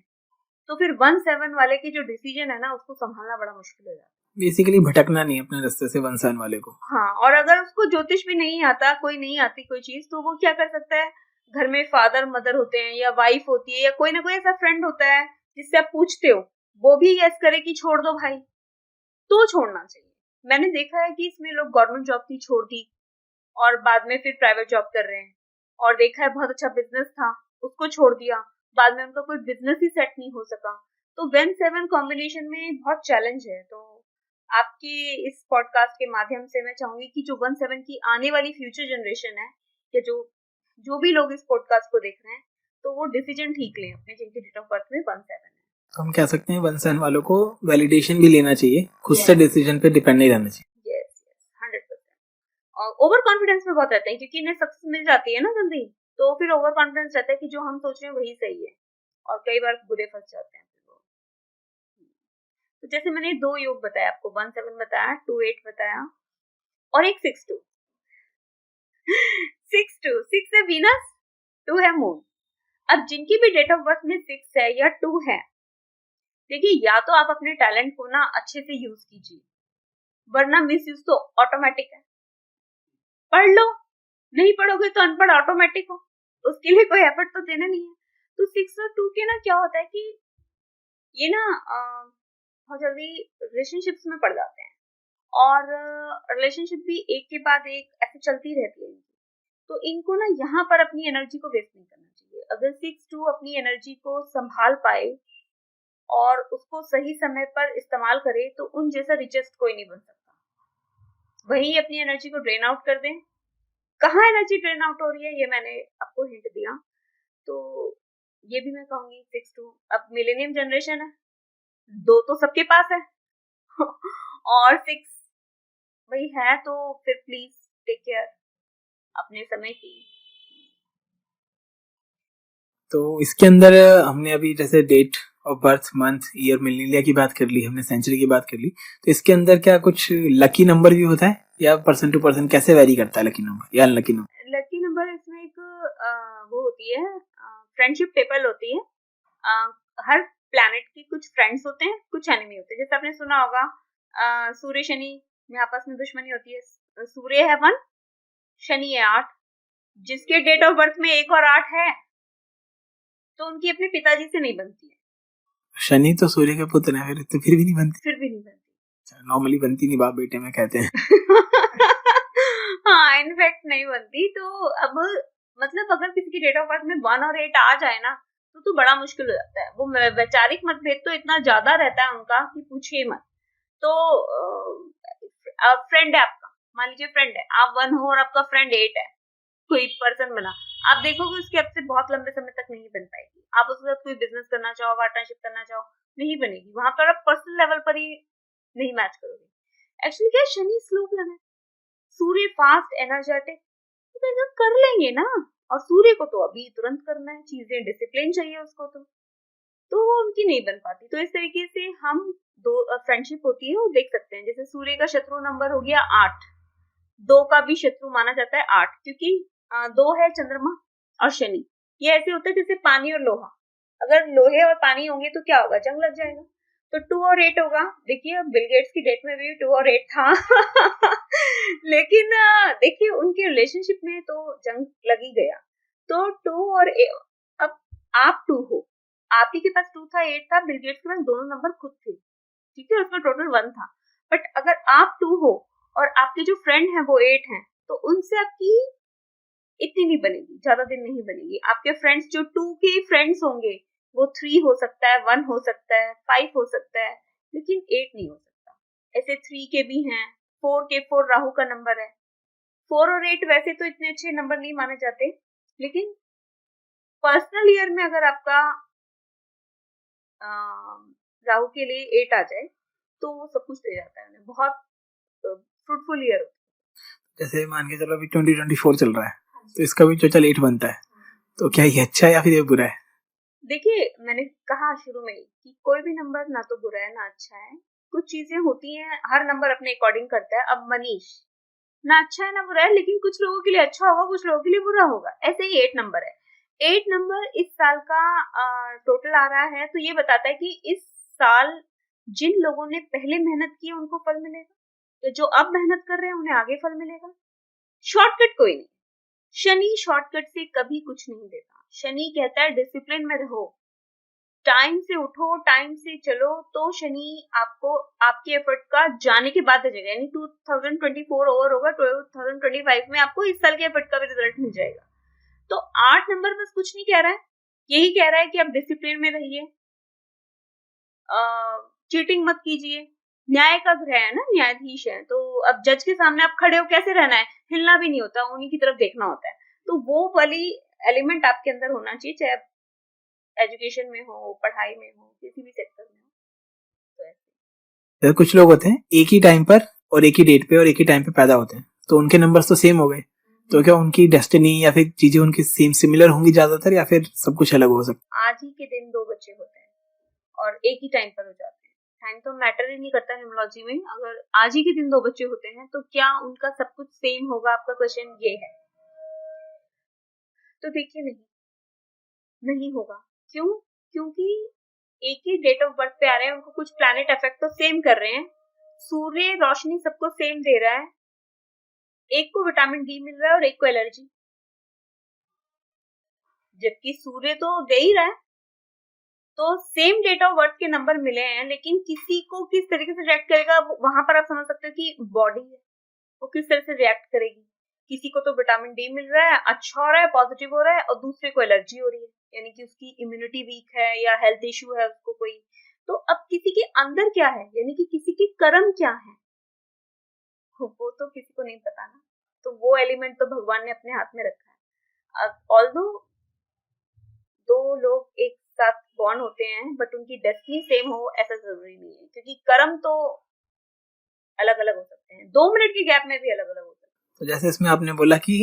तो फिर 1-7 वाले की जो डिसीजन है ना, उसको संभालना बड़ा मुश्किल हो जाता है। बेसिकली भटकना नहीं अपने रास्ते से 1-7 वाले को। हाँ, और अगर उसको ज्योतिष भी नहीं आता, कोई नहीं आती कोई चीज, तो वो क्या कर सकता है, घर में फादर मदर होते हैं या वाइफ होती है या कोई ना कोई ऐसा फ्रेंड होता है जिससे आप पूछते हो, वो भी यस करे कि छोड़ दो भाई, तो छोड़ना चाहिए। मैंने देखा है कि इसमें लोग गवर्नमेंट जॉब थी छोड़ दी और बाद में फिर प्राइवेट जॉब कर रहे हैं, और देखा है बहुत अच्छा बिजनेस था उसको छोड़ दिया, बाद में उनका कोई बिजनेस ही सेट नहीं हो सका। तो 1-7 कॉम्बिनेशन में बहुत चैलेंज है। तो आपके इस पॉडकास्ट के माध्यम से मैं चाहूंगी कि जो 1-7 की आने वाली फ्यूचर जनरेशन है, या जो भी लोग इस पॉडकास्ट को देख रहे हैं, तो वो डिसीजन ठीक लें अपने, जिनके डेट ऑफ बर्थ में 1-7 है। तो हम कह सकते हैं 1-7 वालों को वैलिडेशन भी लेना चाहिए, खुद से डिसीजन पे डिपेंड नहीं रहना चाहिए। यस, 100%। और ओवर कॉन्फिडेंस में बहुत रहते हैं, क्योंकि इन्हें सक्सेस मिल जाती है ना जल्दी, तो फिर ओवर कॉन्फिडेंस रहता है कि जो हम सोच रहे हैं वही सही है, और कई बार बुरे फंस जाते हैं फिर वो। तो जैसे मैंने 2 योग बताया आपको, 1-7 बताया, 2-8 बताया, और एक 6-2। 6-2, 6 है वीनस, 2 है मून। अब जिनकी भी डेट ऑफ बर्थ में 6 है या 2 है, देखिए या तो आप अपने टैलेंट को ना अच्छे से यूज कीजिए, वरना मिस यूज तो ऑटोमेटिक है। पढ़ लो, नहीं पढ़ोगे तो अनपढ़ ऑटोमेटिक हो, उसके लिए कोई एफर्ट तो देना नहीं है। तो 6 और 2 के ना क्या होता है कि ये ना बहुत जल्दी रिलेशनशिप्स में पड़ जाते हैं, और रिलेशनशिप भी एक के बाद एक ऐसे चलती रहती है इनकी। तो इनको ना यहाँ पर अपनी एनर्जी को वेस्ट नहीं करना चाहिए। अगर 6-2 अपनी एनर्जी को संभाल पाए और उसको सही समय पर इस्तेमाल करे, तो उन जैसा रिचेस्ट कोई नहीं बन सकता। वही अपनी एनर्जी को ड्रेन आउट कर दें। कहाँ एनर्जी ड्रेन आउट हो रही है, ये मैंने आपको हिंट दिया। तो ये भी मैं कहूंगी 6-2, अब मिलेनियम जनरेशन है, 2 तो सबके पास है और 6 वही है, तो फिर प्लीज टेक केयर अपने समय की। तो इसके अंदर हमने अभी जैसे date of birth, month, year, millennia की बात कर ली, हमने सेंचुरी की बात कर ली, तो इसके अंदर क्या कुछ लकी नंबर भी होता है, या पर्सन टू पर्सन कैसे वेरी करता है लकी नंबर या अनलकी नंबर? लकी नंबर इसमें एक वो होती है, फ्रेंडशिप टेबल होती है। हर प्लैनेट की कुछ फ्रेंड्स होते हैं, कुछ एनिमी होते हैं। जैसे आपने सुना होगा सूर्य शनि में आपस में दुश्मनी होती है। सूर्य है 1, शनि है 8। जिसके डेट ऑफ बर्थ में 1 और 8 है, तो उनकी अपने पिताजी से नहीं बनती है। शनि तो सूर्य के पुत्र है, फिर भी नहीं बनती। नॉर्मली बनती नहीं, बाप बेटे में कहते हैं। हाँ, इनफैक्ट नहीं बनती। तो अब मतलब अगर किसी की डेट ऑफ बर्थ में 1 और 8 आ जाए ना, तो बड़ा मुश्किल हो जाता है। वो वैचारिक मतभेद तो इतना ज्यादा रहता है उनका कि पूछिए मत। तो फ्रेंड है आपका, मान लीजिए फ्रेंड है, आप 1 हो और आपका फ्रेंड 8 है, कोई पर्सन बना, आप देखोगे उसके आपसे बहुत लंबे समय तक नहीं बन पाएगी। आप उसके साथ कोई बिजनेस करना चाहो, पार्टनरशिप करना चाहो, नहीं बनेगी। वहां पर आप पर्सनल लेवल पर ही नहीं मैच करोगे। एक्चुअली क्या, शनि स्लो प्लैनेट, सूर्य फास्ट एनर्जेटिक, तो एकदम कर लेंगे ना। और सूर्य को तो अभी तुरंत करना है चीजें, डिसिप्लिन चाहिए उसको, तो वो उनकी नहीं बन पाती। तो इस तरीके से हम 2 फ्रेंडशिप होती है वो देख सकते हैं। जैसे सूर्य का शत्रु नंबर हो गया 8, 2 का भी शत्रु माना जाता है 8, क्योंकि 2 है चंद्रमा और शनि। ये ऐसे होता है जैसे पानी और लोहा, अगर लोहे और पानी होंगे तो क्या होगा, जंग लग जाएगा। तो 2 और 8 होगा। देखिए बिल गेट्स की डेट में भी 2 और 8 था लेकिन देखिए उनके रिलेशनशिप में तो जंग लग ही गया। तो 2 और 8, अब आप 2 हो, आप ही के पास 2 था, 8 था, बिल गेट्स के पास दोनों नंबर खुद थे, ठीक है, उसमें टोटल 1 था। बट अगर आप 2 हो और आपके जो फ्रेंड है वो 8 हैं, तो उनसे आपकी इतनी नहीं बनेगी, ज्यादा दिन नहीं बनेगी। आपके फ्रेंड्स जो 2 के फ्रेंड्स होंगे, वो 3 हो सकता है, 1 हो सकता है, 5 हो सकता है, लेकिन 8 नहीं हो सकता। ऐसे 3 के भी हैं, 4 के 4 राहु का नंबर है। 4 और 8 वैसे तो इतने अच्छे नंबर नहीं माने जाते, लेकिन पर्सनल ईयर में अगर आपका राहु के लिए 8 आ जाए, तो वो सब कुछ दे जाता है उन्हें, बहुत फ्रूटफुल ईयर होता है। जैसे मान के चलो अभी 2024 चल रहा है, तो इसका भी टोटल 8 बनता है, तो क्या ये अच्छा है या फिर ये बुरा है? देखिए मैंने कहा शुरू में ही कि कोई भी नंबर ना तो बुरा है ना अच्छा है। कुछ चीजें होती हैं, हर नंबर अपने अकॉर्डिंग करता है। अब मनीष ना अच्छा है ना बुरा है, लेकिन कुछ लोगों के लिए अच्छा होगा, कुछ लोगों के लिए बुरा होगा। ऐसे ही 8 नंबर है। 8 नंबर इस साल का टोटल आ रहा है, तो ये बताता है कि इस साल जिन लोगों ने पहले मेहनत की उनको फल मिलेगा, तो जो अब मेहनत कर रहे हैं उन्हें आगे फल मिलेगा। शॉर्टकट कोई नहीं, शनि शॉर्टकट से कभी कुछ नहीं देता। शनि कहता है डिसिप्लिन में रहो, टाइम से उठो, टाइम से चलो, तो शनि आपको आपके एफर्ट का जाने के बाद देगा। यानी 2024 ओवर होगा, 2025 में आपको इस साल के एफर्ट का भी रिजल्ट मिल जाएगा। तो 8 नंबर बस कुछ नहीं कह रहा है, यही कह रहा है कि आप डिसिप्लिन में रहिए, चीटिंग मत कीजिए। न्याय का ग्रह है ना, न्यायाधीश है, तो अब जज के सामने आप खड़े हो कैसे रहना है, हिलना भी नहीं होता, उन्हीं की तरफ देखना होता है। तो वो वाली एलिमेंट आपके अंदर होना चाहिए, चाहे आप एजुकेशन में हो, पढ़ाई में हो, किसी भी सेक्टर में हो। तो ऐसे जैसे कुछ लोग होते हैं एक ही टाइम पर और एक ही डेट पे और एक ही टाइम पे पैदा होते हैं, तो उनके नंबर्स तो सेम हो गए, तो क्या उनकी डेस्टिनी या फिर चीजें उनकी सेम सिमिलर होंगी ज्यादातर, या फिर सब कुछ अलग हो सकता आज ही के दिन 2 बच्चे होते हैं और एक ही टाइम पर हो जाते हैं। टाइम तो मैटर ही नहीं करता न्यूमरोलॉजी में। अगर आज ही के दिन 2 बच्चे होते हैं तो क्या उनका सब कुछ सेम होगा, आपका क्वेश्चन ये है। तो देखिए, नहीं होगा। क्यों? क्योंकि एक ही डेट ऑफ बर्थ पे आ रहे हैं, उनको कुछ प्लैनेट इफेक्ट तो सेम कर रहे हैं, सूर्य रोशनी सबको सेम दे रहा है, एक को विटामिन डी मिल रहा है और एक को एलर्जी, जबकि सूर्य तो दे ही रहा है। तो सेम डेट ऑफ बर्थ के नंबर मिले हैं, लेकिन किसी को किस तरीके से रिएक्ट करेगा, वहां पर आप समझ सकते हो कि बॉडी है, वो किस तरह से रिएक्ट करेगी। किसी को तो विटामिन डी मिल रहा है, अच्छा हो रहा है, पॉजिटिव हो रहा है, और दूसरे को एलर्जी हो रही है, यानी कि उसकी इम्यूनिटी वीक है या हेल्थ इश्यू है उसको कोई। तो अब किसी के अंदर क्या है, यानी कि किसी के कर्म क्या है, वो तो किसी को नहीं पता ना। तो वो एलिमेंट तो भगवान ने अपने हाथ में रखा है। अब ऑल्दो 2 लोग एक साथ बॉर्न होते हैं, बट उनकी डेस्टिनी सेम हो ऐसा जरूरी नहीं है, क्योंकि कर्म तो अलग अलग हो सकते हैं, 2 मिनट के गैप में भी अलग अलग हो सकते हैं। तो जैसे इसमें आपने बोला कि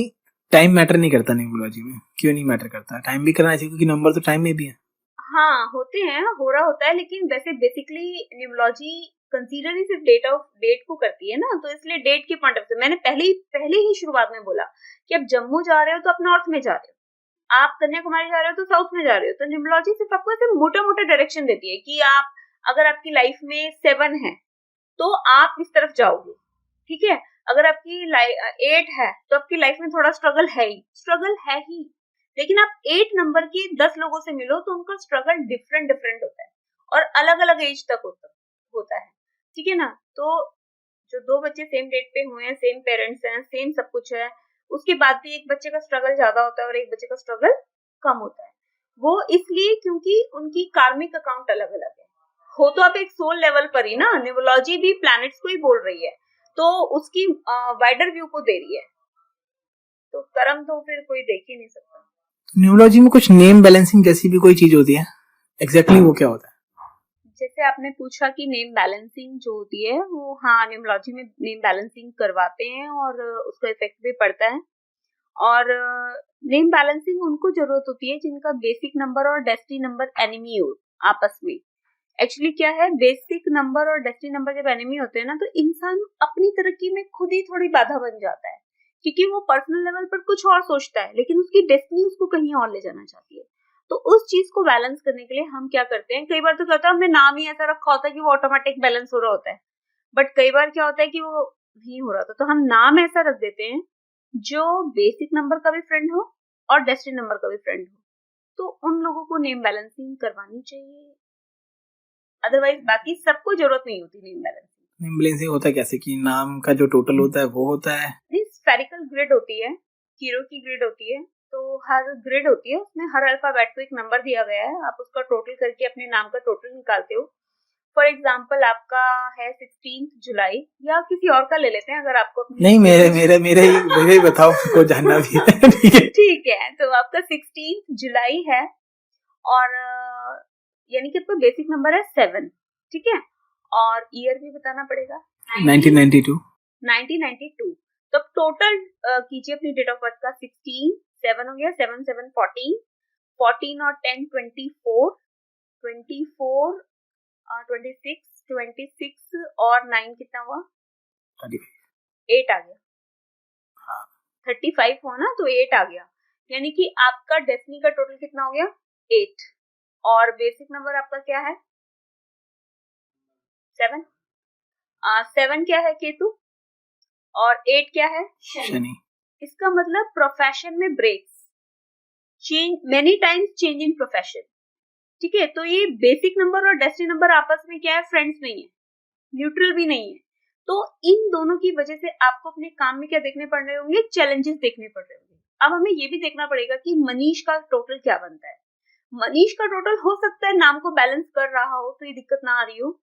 टाइम मैटर नहीं करता न्यूमरोलॉजी में, क्यों नहीं मैटर करता? टाइम भी करना चाहिए क्योंकि नंबर तो टाइम में भी है। हाँ, होते हैं, हो रहा होता है, लेकिन वैसे बेसिकली न्यूमरोलॉजी कंसीडर ही सिर्फ डेट को करती है ना, तो इसलिए डेट के पॉइंट ऑफ व्यू मैंने पहले ही शुरुआत में बोला कि आप जम्मू जा रहे हो तो आप नॉर्थ में जा रहे हो, आप कन्याकुमारी जा रहे हो तो साउथ में जा रहे हो। तो न्यूमरोलॉजी सिर्फ आपको ऐसे मोटा मोटा डायरेक्शन देती है कि आप, अगर आपकी लाइफ में 7 है तो आप इस तरफ जाओगे, ठीक है। अगर आपकी 8 है तो आपकी लाइफ में थोड़ा स्ट्रगल है ही। लेकिन आप 8 नंबर के 10 लोगों से मिलो तो उनका स्ट्रगल डिफरेंट डिफरेंट होता है और अलग अलग एज तक होता है, ठीक है ना। तो जो 2 बच्चे सेम डेट पे हुए हैं, सेम पेरेंट्स हैं, सेम सब कुछ है, उसके बाद भी एक बच्चे का स्ट्रगल ज्यादा होता है और एक बच्चे का स्ट्रगल कम होता है। वो इसलिए क्योंकि उनकी कार्मिक अकाउंट अलग अलग है। हो तो आप एक सोल लेवल पर ही ना, न्यूमरोलॉजी भी प्लैनेट्स को ही बोल रही है, तो उसकी वाइडर व्यू को दे रही है, तो कर्म तो फिर कोई देख ही नहीं सकता। न्यूमरोलॉजी में कुछ नेम बैलेंसिंग जैसी भी कोई चीज होती है, एग्जैक्टली वो क्या होता है? जैसे आपने पूछा कि नेम बैलेंसिंग जो होती है वो, हाँ, न्यूमरोलॉजी में नेम बैलेंसिंग करवाते हैं और उसका इफेक्ट भी पड़ता है। और नेम बैलेंसिंग उनको जरूरत होती है जिनका बेसिक नंबर और डेस्टिनी नंबर एनिमी हो आपस में। एक्चुअली क्या है, बेसिक नंबर और डेस्टिनी नंबर जब एनिमी होते हैं ना, तो इंसान अपनी तरक्की में खुद ही थोड़ी बाधा बन जाता है, क्योंकि वो पर्सनल लेवल पर कुछ और सोचता है लेकिन उसकी डेस्टिनी उसको कहीं और ले जाना चाहती है। तो उस चीज को बैलेंस करने के लिए हम क्या करते हैं, कई बार तो क्या होता है, हमने नाम ही ऐसा रखा होता है कि वो ऑटोमेटिक बैलेंस हो रहा होता है, बट कई बार क्या होता है कि वो नहीं हो रहा था, तो हम नाम ऐसा रख देते हैं जो बेसिक नंबर का भी फ्रेंड हो और डेस्टिनी नंबर का भी फ्रेंड हो। तो उन लोगों को नेम बैलेंसिंग करवानी चाहिए, अदरवाइज बाकी सबको जरूरत नहीं होती नेम बैलेंसिंग। नेम बैलेंसिंग होता है कैसे कि नाम का जो टोटल होता है वो होता है? नहीं, स्फेरिकल ग्रिड होती है, कीरो की ग्रिड होती है, तो हर ग्रिड होती है, उसमें हर अल्फाबेट को एक नंबर दिया गया है, आप उसका टोटल करके अपने नाम का टोटल निकालते हो। फॉर एग्जाम्पल आपका है 16 जुलाई, या किसी और का ले लेते हैं अगर आपको नहीं, मेरे ही बताओ, को जानना भी है। ठीक है, ठीक है, तो आपका 16 जुलाई है और यानी कि आपका बेसिक नंबर है 7, ठीक है, और ईयर भी बताना पड़ेगा 1992। 1992। तो अब टोटल कीजिए अपनी डेट ऑफ बर्थ का, 16 7 हो गया, 7 7 14, 14 और 10 24, 24 26, 26 और 9 कितना हुआ, 8 आ गया। 35 हो ना तो 8 आ गया, यानी कि आपका डेस्टिनी का टोटल कितना हो गया, 8। और बेसिक नंबर आपका क्या है, 7। 7 क्या है, केतु, और 8 क्या है, शनि। इसका मतलब प्रोफेशन में breaks, change many times, change in profession, ठीक है। तो ये बेसिक नंबर और डेस्टिनी नंबर आपस में क्या है, फ्रेंड्स नहीं है, न्यूट्रल भी नहीं है। तो इन दोनों की वजह से आपको अपने काम में क्या देखने पड़ रहे होंगे, चैलेंजेस देखने पड़ रहे होंगे। अब हमें ये भी देखना पड़ेगा कि मनीष का टोटल क्या बनता है। मनीष का टोटल हो सकता है नाम को बैलेंस कर रहा हो तो ये दिक्कत ना आ रही हो,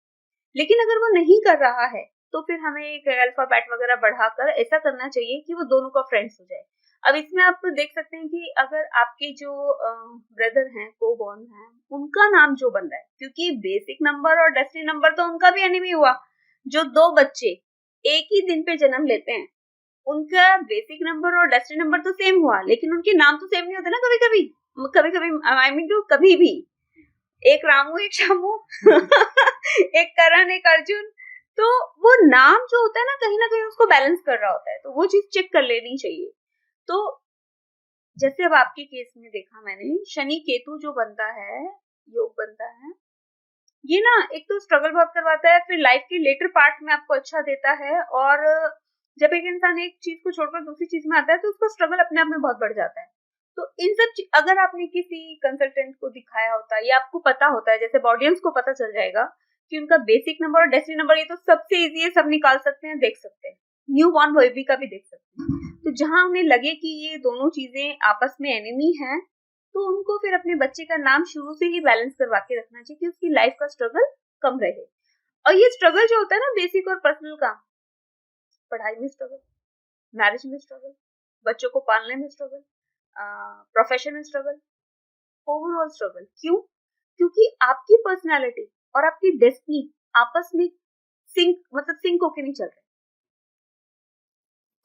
लेकिन अगर वो नहीं कर रहा है तो फिर हमें एक अल्फाबेट वगैरह बढ़ाकर ऐसा करना चाहिए कि वो दोनों का फ्रेंड्स हो जाए। अब इसमें आप देख सकते हैं कि अगर आपके जो ब्रदर हैं, को बॉर्न हैं, उनका नाम जो बन रहा है, क्योंकि बेसिक नंबर और डेस्टिनी नंबर तो उनका भी एनिमी हुआ। जो दो बच्चे एक ही दिन पे जन्म लेते हैं, उनका बेसिक नंबर और डेस्टिनी नंबर तो सेम हुआ, लेकिन उनके नाम तो सेम नहीं होते ना। कभी कभी आई मीन टू कभी भी एक रामू एक शामू एक करण एक अर्जुन, तो वो नाम जो होता है ना कहीं उसको बैलेंस कर रहा होता है, तो वो चीज चेक कर लेनी चाहिए। तो जैसे अब आपके केस में देखा मैंने, शनि केतु जो बनता है, योग बनता है, ये ना एक तो स्ट्रगल बहुत करवाता है, फिर लाइफ के लेटर पार्ट में आपको अच्छा देता है, और जब एक इंसान एक चीज को छोड़कर दूसरी चीज में आता है तो उसका स्ट्रगल अपने आप में बहुत बढ़ जाता है। तो इन सब अगर आपने किसी कंसल्टेंट को दिखाया होता है या आपको पता होता है, जैसे ऑडियंस को पता चल जाएगा कि उनका बेसिक नंबर और डेस्टिनी नंबर, ये तो सबसे इजी है, सब निकाल सकते हैं, देख सकते हैं, न्यू बॉर्न बेबी का भी देख सकते हैं। तो जहां उन्हें लगे कि ये दोनों चीजें आपस में एनिमी हैं, तो उनको फिर अपने बच्चे का नाम शुरू से ही बैलेंस करवा के रखना चाहिए कि उसकी लाइफ का स्ट्रगल कम रहे। और ये स्ट्रगल जो होता है ना बेसिक और पर्सनल का, पढ़ाई में स्ट्रगल, मैरिज में स्ट्रगल, बच्चों को पालने में स्ट्रगल, प्रोफेशन में स्ट्रगल, ओवरऑल स्ट्रगल, क्यों? क्योंकि आपकी पर्सनालिटी और आपकी डेस्टिनी आपस में सिंक होके नहीं चल रहे,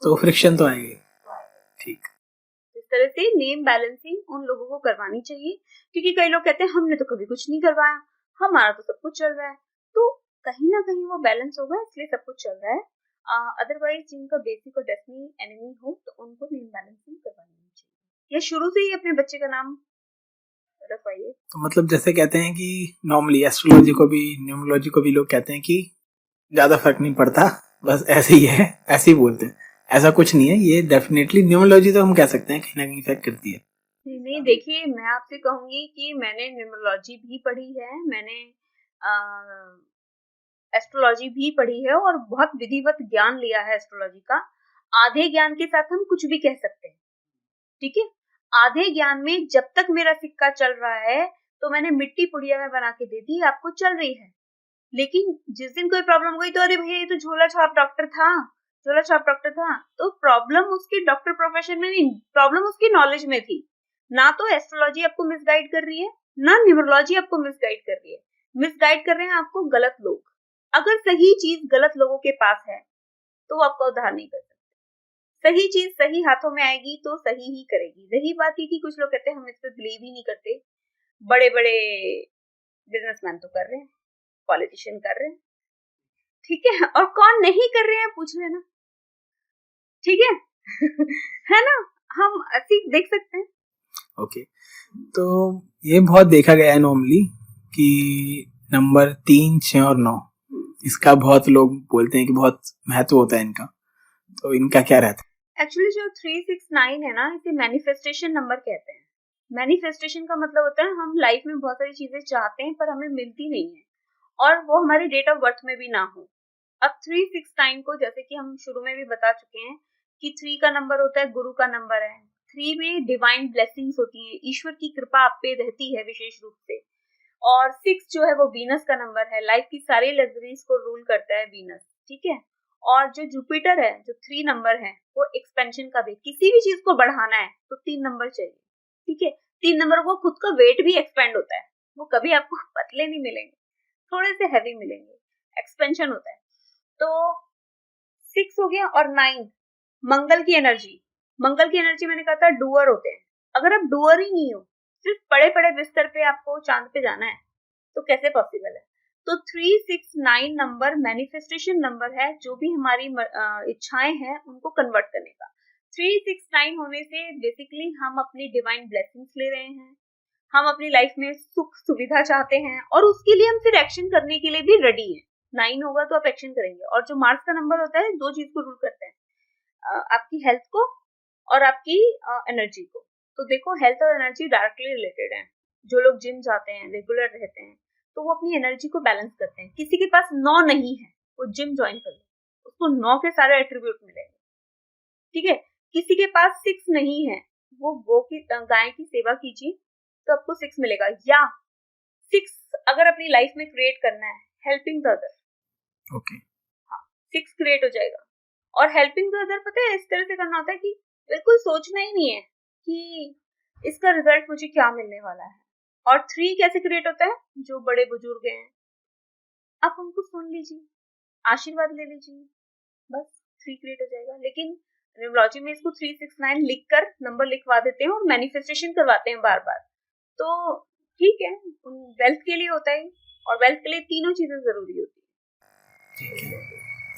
तो फ्रिक्शन तो आएगी। ठीक। इस तरह से नेम बैलेंसिंग उन लोगों को करवानी चाहिए, क्योंकि कई लोग कहते हैं हमने तो कभी कुछ नहीं करवाया, हमारा तो सब कुछ चल रहा है। तो कहीं ना कहीं वो बैलेंस होगा, इसलिए सब कुछ चल रहा है। अदरवाइज जिनका बेसिक और डेस्टिनी एनिमी हो तो उनको नेम बैलेंसिंग करवानी चाहिए, या शुरू से ही अपने बच्चे का नाम रखवाइए। तो मतलब जैसे कहते हैं कि नॉर्मली एस्ट्रोलॉजी को भी न्यूमरोलॉजी को भी लोग कहते हैं कि ज्यादा फर्क नहीं पड़ता, बस ऐसे ही है, ऐसे ही बोलते हैं, ऐसा कुछ नहीं है। ये डेफिनेटली न्यूमरोलॉजी तो हम कह सकते हैं कहीं ना कहीं इफेक्ट करती है। नहीं, देखिए मैं आपसे कहूंगी कि मैंने न्यूमरोलॉजी भी पढ़ी है, मैंने एस्ट्रोलॉजी भी पढ़ी है और बहुत विधिवत ज्ञान लिया है एस्ट्रोलॉजी का। आधे ज्ञान के साथ हम कुछ भी कह सकते हैं, ठीक है। आधे ज्ञान में जब तक मेरा सिक्का चल रहा है तो मैंने मिट्टी पुड़िया में बना के दे दी, आपको चल रही है। लेकिन जिस दिन कोई प्रॉब्लम हुई तो अरे भैया ये तो झोला छाप डॉक्टर था, झोला छाप डॉक्टर था। तो प्रॉब्लम उसकी डॉक्टर प्रोफेशन में नहीं, प्रॉब्लम उसकी नॉलेज में थी। ना तो एस्ट्रोलॉजी आपको मिसगाइड कर रही है, ना न्यूमरोलॉजी आपको मिसगाइड कर रही है। मिसगाइड कर रहे हैं आपको गलत लोग। अगर सही चीज गलत लोगों के पास है तो वो आपका उद्धार नहीं कर सकते। सही चीज सही हाथों में आएगी तो सही ही करेगी। रही बात ये कि कुछ लोग कहते हैं हम इस पे बिलीव ही नहीं करते, बड़े बड़े बिजनेसमैन तो कर रहे हैं, पॉलिटिशियन कर रहे हैं, ठीक है, और कौन नहीं कर रहे हैं पूछ लेना, ठीक है है ना, हम ऐसी देख सकते हैं। ओके, तो ये बहुत देखा गया है नॉर्मली कि नंबर 3, 6 और 9, इसका बहुत लोग बोलते हैं कि बहुत महत्व होता है इनका, तो इनका क्या रहता है? एक्चुअली जो 369 है ना, इसे मैनिफेस्टेशन नंबर कहते हैं। मैनिफेस्टेशन का मतलब होता है हम लाइफ में बहुत सारी चीजें चाहते हैं पर हमें मिलती नहीं है, और वो हमारे डेट ऑफ बर्थ में भी ना हो। अब 369 को, जैसे कि हम शुरू में भी बता चुके हैं कि 3 का नंबर होता है गुरु का नंबर है। 3 में डिवाइन ब्लेसिंग्स होती है, ईश्वर की कृपा आप पे रहती है विशेष रूप से। और 6 जो है वो वीनस का नंबर है, लाइफ की सारी लग्जरीज को रूल करता है वीनस, ठीक है। और जो जुपिटर है, जो 3 नंबर है, वो एक्सपेंशन का भी, किसी भी चीज को बढ़ाना है तो 3 नंबर चाहिए, ठीक है। 3 नंबर को खुद का वेट भी एक्सपेंड होता है, वो कभी आपको पतले नहीं मिलेंगे, थोड़े से हैवी मिलेंगे, एक्सपेंशन होता है। तो 6 हो गया। और 9 मंगल की एनर्जी। मंगल की एनर्जी मैंने कहा था डूअर होते हैं। अगर आप डूअर ही नहीं हो, सिर्फ पड़े पड़े बिस्तर पे आपको चांद पे जाना है, तो कैसे पॉसिबल है? तो 369 नंबर मैनिफेस्टेशन नंबर है, जो भी हमारी इच्छाएं हैं उनको कन्वर्ट करने का। 369 होने से बेसिकली हम अपनी डिवाइन ब्लेसिंग्स ले रहे हैं, हम अपनी लाइफ में सुख सुविधा चाहते हैं, और उसके लिए हम फिर एक्शन करने के लिए भी रेडी हैं। 9 होगा तो आप एक्शन करेंगे। और जो मार्स का नंबर होता है, 2 चीज को रूल करते हैं, आपकी हेल्थ को और आपकी एनर्जी को। तो देखो, हेल्थ और एनर्जी डायरेक्टली रिलेटेड है। जो लोग जिम जाते हैं, रेगुलर रहते हैं, तो वो अपनी एनर्जी को बैलेंस करते हैं। किसी के पास 9 नहीं है, वो जिम ज्वाइन कर ले, उसको 9 के सारे एट्रीब्यूट मिलेंगे, ठीक है। किसी के पास 6 नहीं है, वो गाय की सेवा कीजिए, तो आपको 6 मिलेगा। या 6 अगर अपनी लाइफ में क्रिएट करना है, हेल्पिंग द अदर, ओके। हाँ 6 क्रिएट हो जाएगा। और हेल्पिंग द अदर पता है इस तरह से करना होता है कि बिल्कुल सोचना ही नहीं है कि इसका रिजल्ट मुझे क्या मिलने वाला है। और 3 कैसे क्रिएट होता है, जो बड़े बुजुर्ग हैं आप उनको सुन लीजिए, आशीर्वाद ले लीजिए, बस 3 क्रिएट हो जाएगा। लेकिन न्यूमरोलॉजी में इसको 369 लिखकर नंबर लिखवा देते हैं और मैनिफेस्टेशन करवाते हैं बार बार। तो ठीक है, वेल्थ के लिए होता है, और वेल्थ के लिए तीनों चीजें जरूरी होती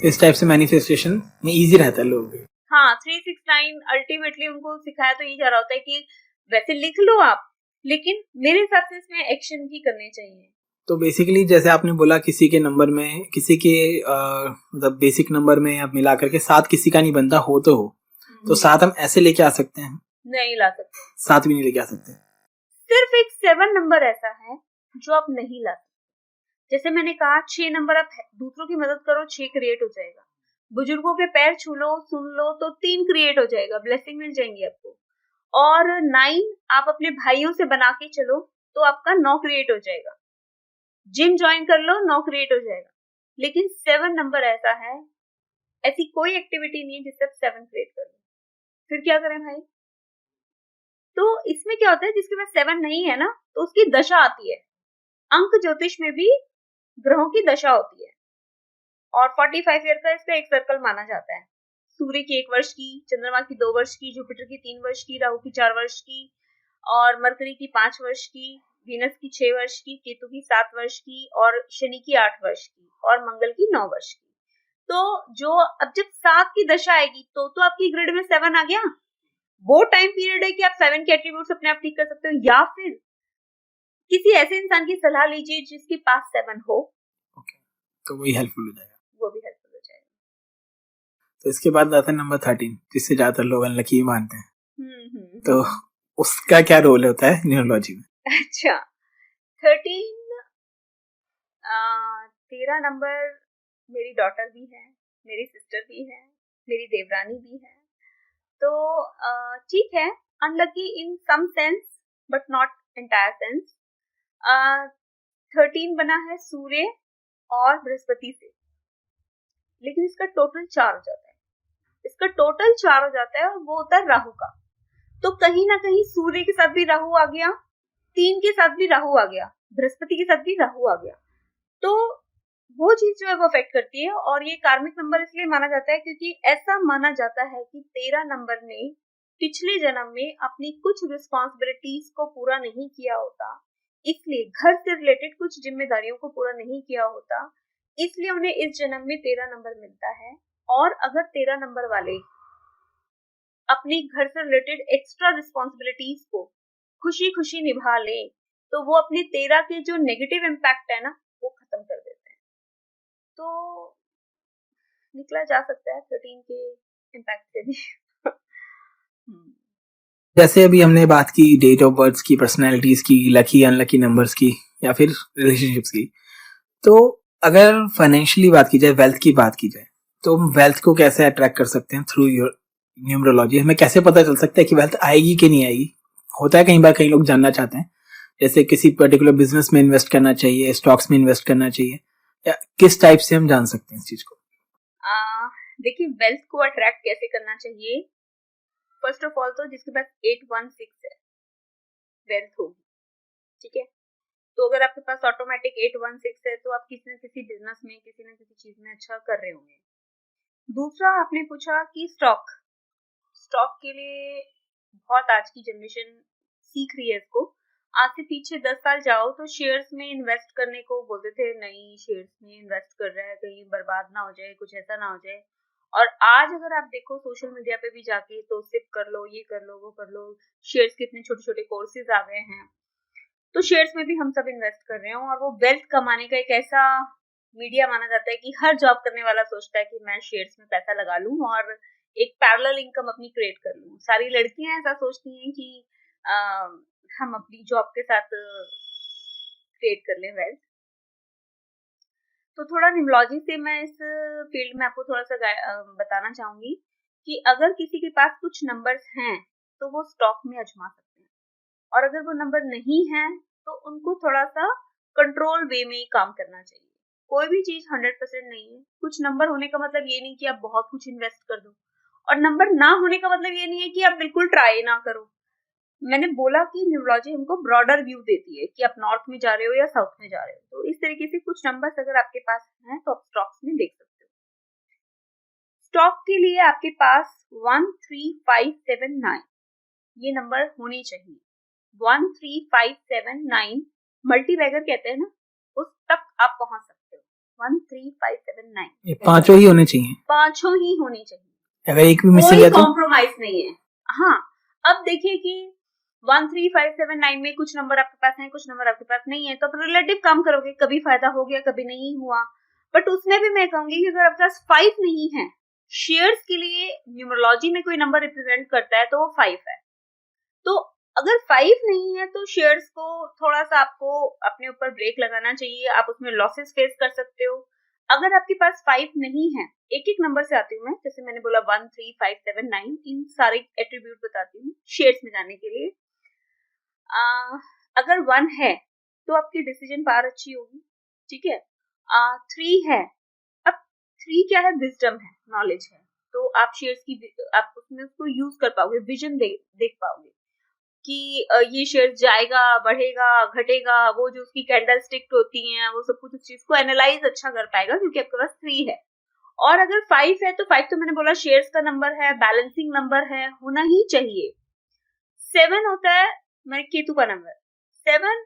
इस टाइप से मैनिफेस्टेशन में इजी रहता है लोगों को। हाँ 369 अल्टीमेटली उनको सिखाया तो ये जा रहा होता है कि वैसे लिख लो आप, लेकिन मेरे हिसाब से इसमें एक्शन भी करने चाहिए। तो बेसिकली जैसे आपने बोला किसी के नंबर में, किसी के मतलब बेसिक नंबर में अब मिला करके 7 किसी का नहीं बनता, हो तो हो, तो 7 हम ऐसे लेके आ सकते हैं? नहीं ला सकते, 7 भी नहीं लेके आ सकते। सिर्फ एक 7 नंबर ऐसा है जो आप नहीं ला सकते। जैसे मैंने कहा 6 नंबर आप दूसरों की मदद करो, 6 क्रिएट हो जाएगा। बुजुर्गों के पैर छू लो, सुन लो, तो 3 क्रिएट हो जाएगा, ब्लेसिंग मिल जाएंगी आपको। और 9 आप अपने भाइयों से बना के चलो तो आपका 9 क्रिएट हो जाएगा। जिम ज्वाइन कर लो, 9 क्रिएट हो जाएगा। लेकिन 7 नंबर ऐसा है, ऐसी कोई एक्टिविटी नहीं है जिससे आप 7 क्रिएट कर लो। फिर क्या करें भाई? तो इसमें क्या होता है, जिसके पास 7 नहीं है ना, तो उसकी दशा आती है। अंक ज्योतिष में भी ग्रहों की दशा होती है, और 45 ईयर का इसका एक सर्कल माना जाता है। सूर्य की 1 वर्ष की, चंद्रमा की 2 वर्ष की, जुपिटर की 3 वर्ष की, राहु की 4 वर्ष की, और मरकरी की 5 वर्ष की, वीनस की 6 वर्ष की, केतु की 7 वर्ष की, और शनि की 8 वर्ष की, और मंगल की 9 वर्ष की। तो जो अब जब 7 की दशा आएगी तो आपकी ग्रिड में 7 आ गया। वो टाइम पीरियड है कि आप 7 के एट्रीब्यूट्स अपने आप ठीक कर सकते हो, या फिर किसी ऐसे इंसान की सलाह लीजिए जिसके पास 7 हो। ओके, तो वही हेल्पफुल हो जाएगा। वो भी हेल्पफुल हो जाएगा। तो इसके बाद आता है नंबर 13, जिससे ज्यादातर लोग अनलकी मानते हैं। तो उसका क्या रोल होता है न्यूमरोलॉजी में? अच्छा 13 13 नंबर मेरी डॉटर भी है, मेरी सिस्टर भी है, मेरी देवरानी भी है। तो ठीक है, unlucky in some sense but not entire sense. 13 बना है सूर्य और बृहस्पति से, लेकिन इसका टोटल 4 हो जाता है। इसका टोटल 4 हो जाता है और वो होता है राहु का। तो कहीं ना कहीं सूर्य के साथ भी राहु आ गया, 3 के साथ भी राहु आ गया, बृहस्पति के साथ भी राहु आ गया। तो वो चीज जो है वो अफेक्ट करती है। और ये कार्मिक नंबर इसलिए माना जाता है क्योंकि ऐसा माना जाता है कि 13 नंबर ने पिछले जन्म में अपनी कुछ रिस्पॉन्सिबिलिटीज को पूरा नहीं किया होता, इसलिए घर से रिलेटेड कुछ जिम्मेदारियों को पूरा नहीं किया होता, इसलिए उन्हें इस जन्म में 13 नंबर मिलता है। और अगर 13 नंबर वाले अपनी घर से रिलेटेड एक्स्ट्रा रिस्पॉन्सिबिलिटीज को खुशी खुशी निभा ले, तो वो अपने 13 के जो नेगेटिव इम्पैक्ट है ना, वो खत्म कर देते हैं। तो निकला जा सकता है 13 के इम्पैक्ट से भी। जैसे अभी हमने बात की डेट ऑफ बर्थ की, पर्सनैलिटीज की, लकी अनलकी नंबर्स की, या फिर रिलेशनशिप्स की, तो अगर फाइनेंशियली बात की जाए, वेल्थ की बात की जाए, तो हम वेल्थ को कैसे अट्रैक्ट कर सकते हैं थ्रू योर न्यूमरोलॉजी? हमें कैसे पता चल सकता है कि वेल्थ आएगी कि नहीं आएगी? होता है कई बार कई लोग जानना चाहते हैं, जैसे किसी पर्टिकुलर बिजनेस में इन्वेस्ट करना चाहिए, स्टॉक्स में इन्वेस्ट करना चाहिए, या किस टाइप से हम जान सकते हैं इस चीज को? देखिए वेल्थ को अट्रैक्ट कैसे करना चाहिए, फर्स्ट ऑफ ऑल तो जिसके पास 816 है वेल्थ होगी, ठीक है। तो अगर आपके पास ऑटोमेटिक 816 है तो आप किसी न किसी बिजनेस में, किसी न किसी चीज में अच्छा कर रहे होंगे। दूसरा आपने पूछा कि स्टॉक के लिए बहुत आज की जनरेशन सीख रही है इसको। आज से पीछे 10 साल जाओ तो शेयर्स में इन्वेस्ट करने को बोलते थे, नहीं शेयर्स में इन्वेस्ट कर रहा है कहीं बर्बाद ना हो जाए, कुछ ऐसा ना हो जाए। और आज अगर आप देखो सोशल मीडिया पे भी जाके, तो सिप कर लो, ये कर लो, वो कर लो, शेयर्स के इतने छोटे छोटे कोर्सेज आ गए हैं। तो शेयर्स में भी हम सब इन्वेस्ट कर रहे हैं, और वो वेल्थ कमाने का एक ऐसा मीडिया माना जाता है कि हर जॉब करने वाला सोचता है कि मैं शेयर्स में पैसा लगा लूं और एक पैरेलल इनकम अपनी क्रिएट कर लूं। सारी लड़कियां ऐसा सोचती हैं कि हम अपनी जॉब के साथ क्रिएट कर लें वेल्थ। तो थोड़ा न्यूमरोलॉजी से मैं इस फील्ड में आपको थोड़ा सा बताना चाहूंगी कि अगर किसी के पास कुछ नंबर्स हैं तो वो स्टॉक में आजमा सकते हैं, और अगर वो नंबर नहीं है तो उनको थोड़ा सा कंट्रोल वे में ही काम करना चाहिए। कोई भी चीज 100% नहीं है। कुछ नंबर होने का मतलब ये नहीं कि आप बहुत कुछ इन्वेस्ट कर दो, और नंबर ना होने का मतलब ये नहीं है कि आप बिल्कुल ट्राई ना करो। मैंने बोला कि न्यूमरोलॉजी हमको ब्रॉडर व्यू देती है कि आप नॉर्थ में जा रहे हो या साउथ में जा रहे हो। तो इस तरीके से कुछ नंबर्स अगर आपके पास हैं तो आप स्टॉक्स में देख सकते हो। स्टॉक के लिए आपके पास 13579 ये नंबर होनी चाहिए। 13579 मल्टीबैगर कहते हैं ना, उस तक आप पहुंच सकते हो। 13579 ये पांचों ही होने चाहिए, पांचों ही होनी चाहिए, अगर एक भी मिस हो कोई गया तो कॉम्प्रोमाइज नहीं है। हाँ, अब देखिए कि 13579 में कुछ नंबर आपके पास हैं, कुछ नंबर आपके पास नहीं है, तो आप रिलेटिव काम करोगे, कभी फायदा हो गया कभी नहीं हुआ। बट उसमें भी मैं कहूंगी कि अगर आपके पास 5 नहीं है, शेयर्स के लिए न्यूमरोलॉजी में कोई नंबर रिप्रेजेंट करता है तो वो 5 है। तो अगर 5 नहीं है तो शेयर्स को थोड़ा सा आपको अपने ऊपर ब्रेक लगाना चाहिए। आप उसमें लॉसेस फेस कर सकते हो। अगर आपके पास 5 नहीं है, एक एक नंबर से आती हूँ मैं, जैसे मैंने बोला 13579, इन सारे एट्रीब्यूट बताती हूँ शेयर्स में जाने के लिए। अगर 1 है तो आपकी डिसीजन पावर अच्छी होगी, ठीक है। 3 है, अब 3 क्या है, विजडम है, नॉलेज है। तो आप शेयर्स की आप उसमें उसको यूज कर पाओगे, विजन देख पाओगे कि ये शेयर जाएगा, बढ़ेगा, घटेगा, वो जो उसकी कैंडल स्टिक होती हैं वो सब कुछ उस चीज को एनालाइज अच्छा कर पाएगा क्योंकि आपके पास 3 है। और अगर 5 है तो 5 तो मैंने बोला शेयर्स का नंबर है, बैलेंसिंग नंबर है, होना ही चाहिए। 7 होता है मेरे केतु का नंबर। 7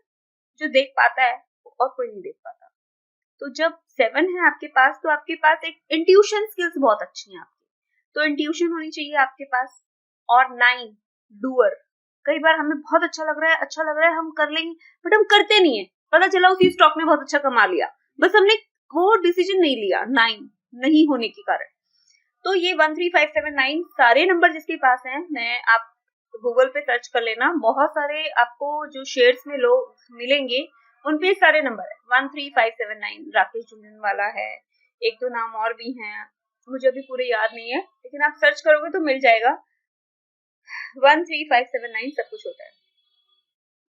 जो देख पाता है और कोई नहीं देख पाता। तो जब 7 है आपके पास तो आपके पास एक इंट्यूशन स्किल्स बहुत अच्छी हैं आपकी, तो इंट्यूशन होनी चाहिए आपके पास। और 9 डूअर, कई बार हमें बहुत अच्छा लग रहा है हम कर लेंगे, बट हम करते नहीं है। पता चला उसी स्टॉक में बहुत अच्छा कमा लिया, बस हमने वो डिसीजन नहीं लिया 9 नहीं होने के कारण। तो ये 13579 सारे नंबर जिसके पास हैं, मैं आप गूगल पे सर्च कर लेना, बहुत सारे आपको जो शेयर्स में लोग मिलेंगे उन पे सारे नंबर है। 13579 राकेश झुंझुनवाला है, एक दो नाम और भी हैं, मुझे अभी पूरे याद नहीं है, लेकिन आप सर्च करोगे तो मिल जाएगा। 13579 सब कुछ होता है।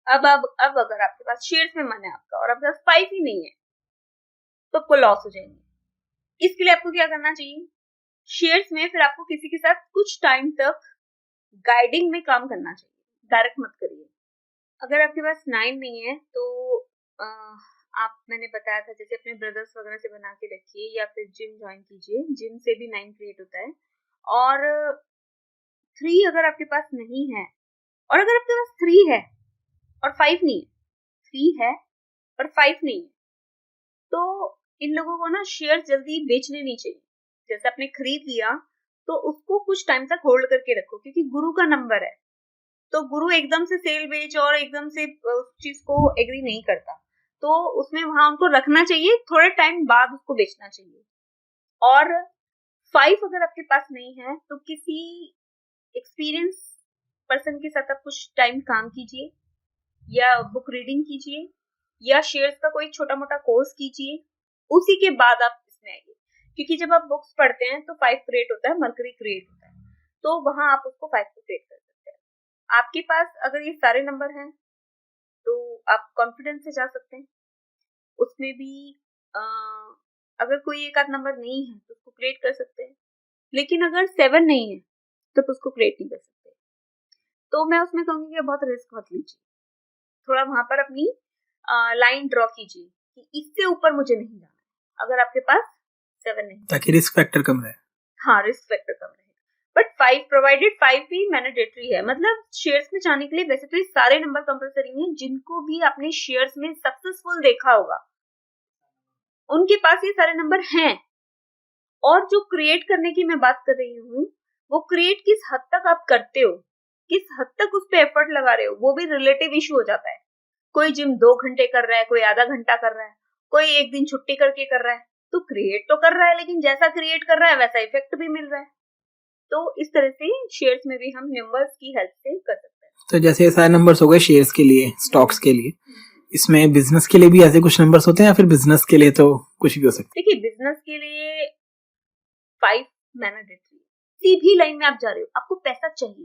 अब अगर आपके पास शेयर्स में मन है आपका और आपके पास 5 ही नहीं है तो आपको लॉस हो जाएंगे। इसके लिए आपको क्या करना चाहिए, शेयर्स में फिर आपको किसी के साथ कुछ टाइम तक गाइडिंग में काम करना चाहिए, डायरेक्ट मत करिए। अगर आपके पास 9 नहीं है तो आप, मैंने बताया था जैसे अपने ब्रदर्स वगैरह से बना के रखिए या फिर जिम ज्वाइन कीजिए, जिम से भी 9 क्रिएट होता है। और 3 अगर आपके पास नहीं है, और अगर आपके पास 3 है और 5 नहीं है, 3 है और 5 नहीं है, तो इन लोगों को ना शेयर जल्दी बेचने नहीं चाहिए। जैसे आपने खरीद लिया तो उसको कुछ टाइम तक होल्ड करके रखो, क्योंकि गुरु का नंबर है, तो गुरु एकदम से सेल बेच और एकदम से उस चीज को एग्री नहीं करता, तो उसमें वहां उनको रखना चाहिए, थोड़े टाइम बाद उसको बेचना चाहिए। और 5 अगर आपके पास नहीं है तो किसी एक्सपीरियंस पर्सन के साथ आप कुछ टाइम काम कीजिए, या बुक रीडिंग कीजिए, या शेयर्स का कोई छोटा मोटा कोर्स कीजिए, उसी के बाद आप इसमें आइए। क्योंकि जब आप बुक्स पढ़ते हैं तो 5 क्रिएट होता है, मरकरी क्रिएट होता है, तो वहां आप उसको 5 को क्रिएट कर सकते हैं। आपके पास अगर ये सारे नंबर हैं तो आप कॉन्फिडेंस से जा सकते हैं। उसमें भी अगर कोई एक आध नंबर नहीं है तो उसको क्रिएट कर सकते हैं, लेकिन अगर 7 नहीं है तो उसको क्रिएट नहीं कर सकते। तो मैं उसमें कहूंगी कि बहुत रिस्क मत लीजिए, थोड़ा वहां पर अपनी लाइन ड्रॉ कीजिए कि इससे ऊपर मुझे नहीं जाना अगर आपके पास 7 नहीं, ताकि रिस्क फैक्टर कम रहे। हाँ, रिस्क फैक्टर कम रहे। बट 5 प्रोवाइडेड 5 भी मैंडेटरी है, मतलब शेयर्स में जाने के लिए वैसे तो ये सारे नंबर कंपलसरी हैं। जिनको भी आपने शेयर्स में सक्सेसफुल देखा होगा उनके पास ये सारे नंबर हैं। और जो क्रिएट करने की मैं बात कर रही हूँ, वो क्रिएट किस हद तक आप करते हो, किस हद तक उस पर एफर्ट लगा रहे हो, वो भी रिलेटिव इशू हो जाता है। कोई जिम 2 घंटे कर रहा है, कोई आधा घंटा कर रहा है, कोई एक दिन छुट्टी करके कर रहा है, तो क्रिएट तो कर रहा है, लेकिन जैसा क्रिएट कर रहा है वैसा इफेक्ट भी मिल रहा है। तो इस तरह से शेयर्स में भी हम नंबर्स की हेल्प से कर सकते हैं। तो जैसे ये सारे नंबर्स हो गए शेयर्स के लिए, स्टॉक्स के लिए, इसमें बिजनेस के लिए भी ऐसे कुछ नंबर्स होते हैं या फिर बिजनेस के लिए तो कुछ भी हो सकता है? देखिए, बिजनेस के लिए 5 मैंडेटरी। किसी भी लाइन में आप जा रहे हो, आपको पैसा चाहिए,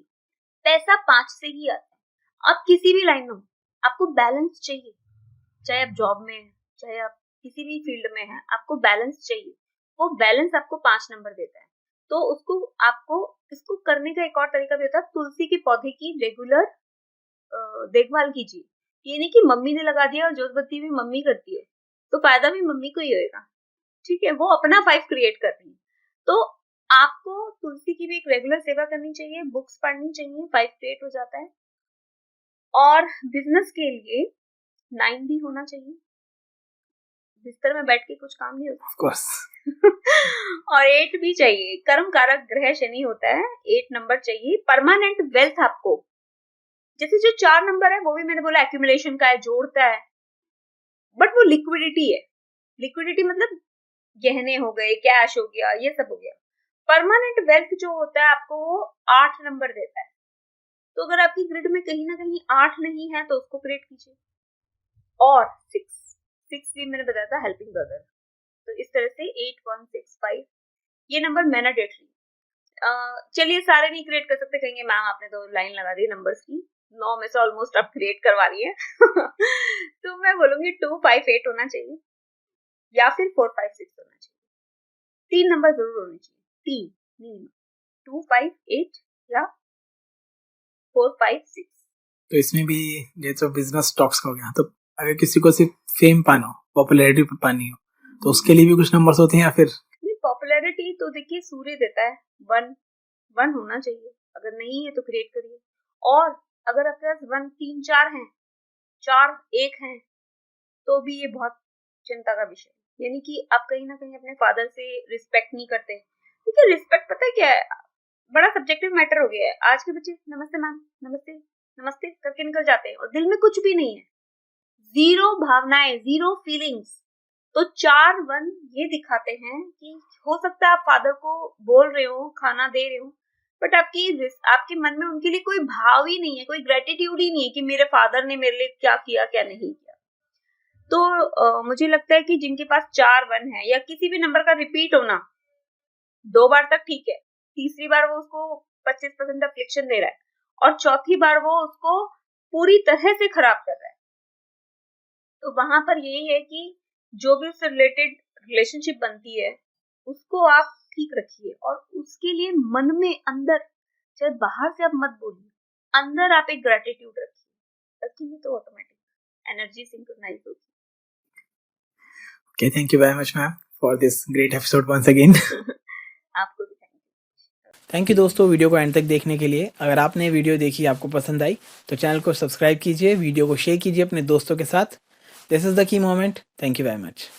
पैसा 5 से ही आता है। आप किसी भी लाइन में हो, आपको बैलेंस चाहिए, चाहे आप जॉब में हैं, चाहे आप किसी भी फील्ड में हैं, आपको बैलेंस चाहिए। वो बैलेंस आपको 5 नंबर देता है। तो उसको आपको इसको करने का एक और तरीका भी होता है, तुलसी के पौधे की रेगुलर देखभाल कीजिए। ये नहीं कि मम्मी ने लगा दिया और जोतबत्ती भी मम्मी करती है, तो फायदा भी मम्मी को ही होएगा, ठीक है, वो अपना 5 क्रिएट कर रही है। तो आपको तुलसी की भी एक रेगुलर सेवा करनी चाहिए, बुक्स पढ़नी चाहिए, 5 क्रिएट हो जाता है। और बिजनेस के लिए 9 भी होना चाहिए, बिस्तर में बैठ के कुछ काम नहीं होता ऑफ कोर्स। और 8 भी चाहिए, कर्म कारक ग्रह शनि होता है, 8 नंबर चाहिए। परमानेंट वेल्थ आपको, जैसे जो 4 नंबर है वो भी मैंने बोला एक्यूमुलेशन का है, जोड़ता है, बट वो लिक्विडिटी है। लिक्विडिटी मतलब गहने हो गए, कैश हो गया, ये सब हो गया। परमानेंट वेल्थ जो होता है आपको वो 8 नंबर देता है। तो अगर आपकी ग्रिड में कहीं ना कहीं 8 नहीं है तो उसको क्रिएट कीजिए। और 6 भी मैंने बताया था, हेल्पिंग ब्रदर। तो इस तरह से 8 1 6 5 ये नंबर मैंडेटरी। चलिए सारे नहीं क्रिएट कर सकते, कहेंगे मैम आपने तो लाइन लगा दी नंबर्स की, 9 में से ऑलमोस्ट आप क्रिएट करवा रही है तो मैं बोलूंगी 2 5 8 होना चाहिए या फिर 4 5 6 होना चाहिए। 3 नंबर जरूर होने चाहिए, 3 मिनिमम, 2 5 8 या 4 5 6। तो इसमें भी ये तो बिजनेस स्टॉक्स का हो गया। तो अगर किसी को सिर्फ फेम पाना हो, पॉपुलैरिटी पानी हो, तो उसके लिए भी कुछ नंबर्स होते हैं या फिर नहीं, पॉपुलैरिटी तो देखिए सूर्य देता है, 1 होना चाहिए, अगर नहीं है तो क्रिएट करिए। और अगर आपके पास 1 3 4 हैं, 4 1 हैं, तो भी ये बहुत चिंता का विषय है। यानी कि आप कहीं ना कहीं अपने फादर से रिस्पेक्ट नहीं करते। देखिए रिस्पेक्ट पता है क्या है, बड़ा सब्जेक्टिव मैटर हो गया है। आज के बच्चे नमस्ते मैम, नमस्ते नमस्ते करके निकल जाते हैं और दिल में कुछ भी नहीं है, जीरो भावनाएं, जीरो फीलिंग्स। तो 4 1 ये दिखाते हैं कि हो सकता है आप फादर को बोल रहे हो, खाना दे रहे हो, बट आपके मन में उनके लिए कोई भाव ही नहीं है, कोई ग्रेटिट्यूड ही नहीं है कि मेरे फादर ने मेरे लिए क्या किया क्या नहीं किया। तो मुझे लगता है कि जिनके पास 4 1 है या किसी भी नंबर का रिपीट होना 2 बार तक ठीक है, तीसरी बार वो उसको 25% अफ्लिक्शन दे रहा है और चौथी बार वो उसको पूरी तरह से खराब कर रहा है। तो वहां पर यही है कि जो भी उससे रिलेटेड रिलेशनशिप बनती है उसको आप ठीक रखिए और उसके लिए मन में अंदर, चाहे बाहर से आप मत बोलिए, अंदर आप एक ग्रेटिट्यूड रखिए, रखेंगे तो ऑटोमेटिक एनर्जी सिंक्रोनाइज होगी। Okay, thank you very much ma'am for this great episode once again. आपको भी थैंक यू दोस्तों वीडियो को एंड तक देखने के लिए। अगर आपने वीडियो देखी, आपको पसंद आई, तो चैनल को सब्सक्राइब कीजिए, वीडियो को शेयर कीजिए अपने दोस्तों के साथ। This is the key moment. Thank you very much.